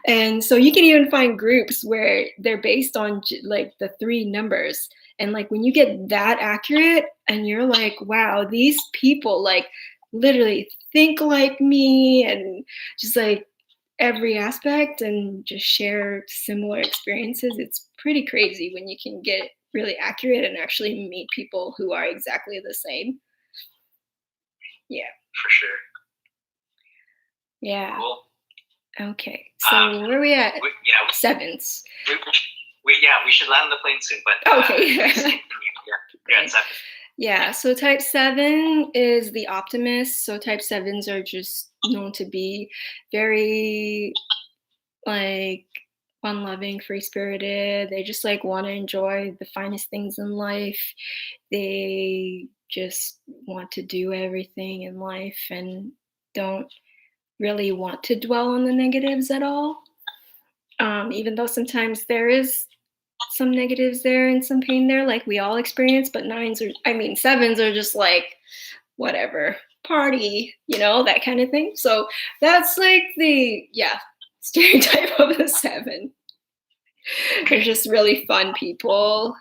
and so you can even find groups where they're based on like the 3 numbers. And like when you get that accurate and you're like, wow, these people like literally think like me and just like every aspect and just share similar experiences. It's pretty crazy when you can get really accurate and actually meet people who are exactly the same. Yeah. For sure. Yeah. Cool. Okay. So where are we at? Sevens. We should land the plane soon, but okay. Yeah, 7. Yeah, so type 7 is the optimist. So type 7s are just known to be very like fun-loving, free-spirited. They just like want to enjoy the finest things in life. They just want to do everything in life and don't really want to dwell on the negatives at all. Even though sometimes there is some negatives there and some pain there, like we all experience, but 7s are just like, whatever, party, that kind of thing. So that's like the, stereotype of a 7. They're just really fun people.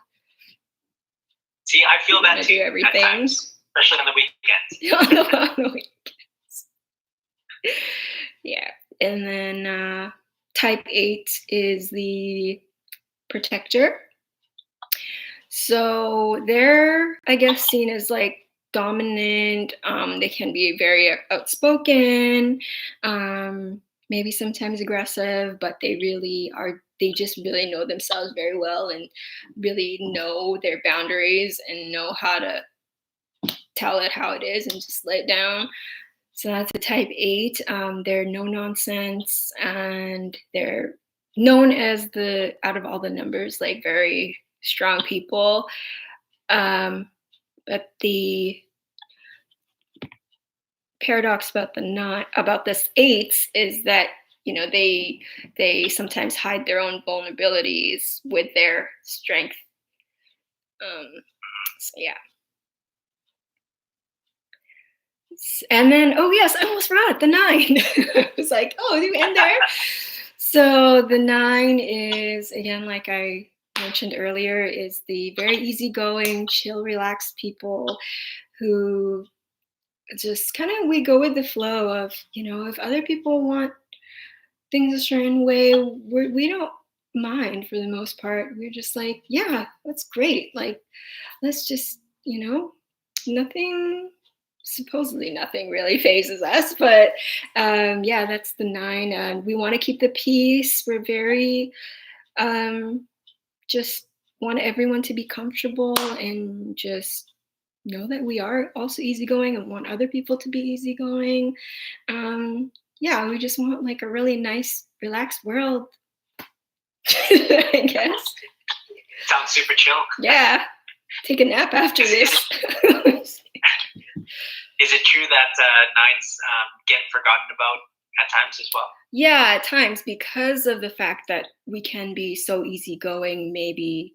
See, I feel that too. Do everything. At times, especially on the weekends. on the weekends. Yeah. And then type 8 is the protector. So they're, I guess, seen as like dominant. They can be very outspoken, maybe sometimes aggressive, but they just really know themselves very well and really know their boundaries and know how to tell it how it is and just lay it down. So that's a type 8. They're no nonsense, and they're known as out of all the numbers, like very strong people. But the paradox about this eights is that they sometimes hide their own vulnerabilities with their strength. So yeah. And then, oh yes, I almost forgot the 9. I was like, oh, do we end there? So the 9 is, again, like I mentioned earlier, is the very easygoing, chill, relaxed people who just kind of, we go with the flow of, if other people want things a certain way, we don't mind for the most part. We're just like, yeah, that's great. Like, let's just, supposedly nothing really phases us, but yeah, that's the 9. We want to keep the peace. We're very just want everyone to be comfortable and just know that we are also easygoing and want other people to be easygoing. Yeah, we just want like a really nice, relaxed world. I guess. Sounds super chill. Yeah, take a nap after this. Is it true that 9s get forgotten about at times as well? Yeah, at times, because of the fact that we can be so easygoing, maybe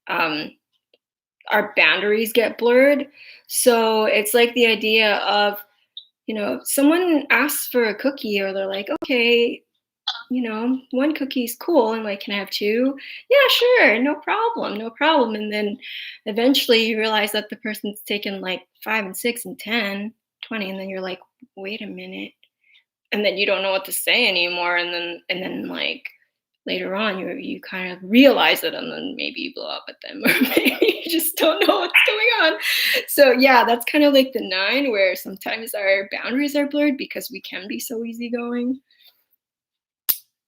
our boundaries get blurred. So it's like the idea of, if someone asks for a cookie or they're like, okay, 1 cookie is cool, and like, can I have 2? Yeah, sure, no problem, no problem. And then eventually you realize that the person's taken like 5 and 6 and 10, 20, and then you're like, wait a minute. And then you don't know what to say anymore. And then like later on you kind of realize it, and then maybe you blow up at them, or maybe you just don't know what's going on. So yeah, that's kind of like the 9, where sometimes our boundaries are blurred because we can be so easygoing.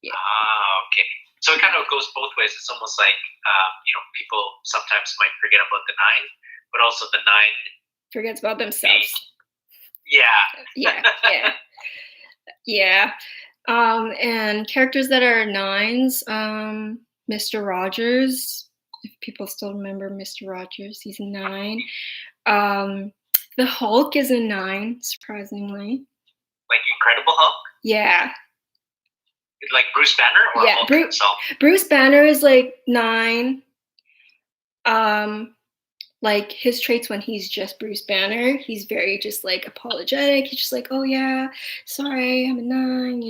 Yeah. Okay. So it kind of goes both ways. It's almost like people sometimes might forget about the 9, but also the 9 forgets about themselves. Yeah. Yeah. And characters that are 9s, Mr. Rogers. If people still remember Mr. Rogers, he's a 9. The Hulk is a 9, surprisingly. Like Incredible Hulk? Yeah. Like Bruce Banner, or yeah, Hulk himself? Bruce Banner is like 9. Like his traits when he's just Bruce Banner, he's very just like apologetic. He's just like, oh yeah, sorry, I'm a 9,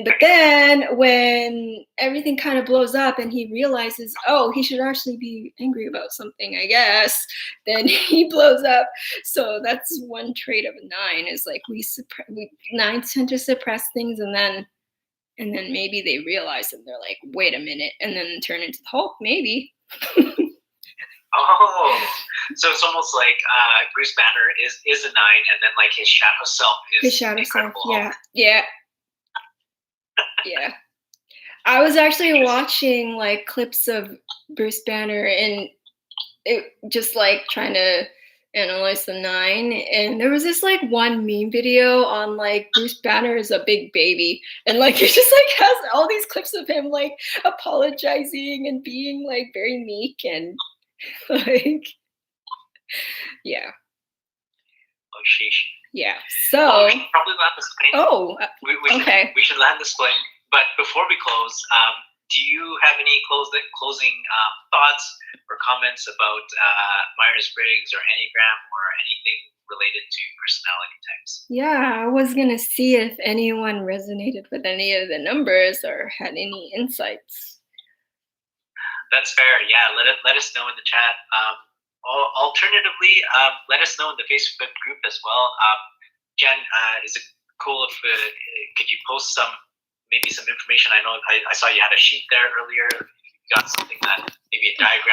but then when everything kind of blows up and he realizes, oh, he should actually be angry about something, I guess, then he blows up. So that's one trait of a 9, is like we 9s tend to suppress things, and then maybe they realize and they're like, wait a minute, and then turn into the Hulk, maybe. Oh, so it's almost like Bruce Banner is a 9, and then like his shadow self is Incredible Hulk. Yeah. I was actually watching like clips of Bruce Banner, and it just like trying to analyze the 9, and there was this like one meme video on like Bruce Banner is a big baby, and like it just like has all these clips of him like apologizing and being like very meek and like, yeah. Oh, sheesh. Yeah. So we should probably land this plane. Okay. We should land this plane. But before we close, do you have any closing thoughts or comments about Myers-Briggs or Enneagram or anything related to personality types? Yeah, I was gonna see if anyone resonated with any of the numbers or had any insights. That's fair. Yeah, let us know in the chat. Alternatively, let us know in the Facebook group as well. Jen, is it cool if could you post maybe some information? I know I saw you had a sheet there earlier. If you got something that maybe a diagram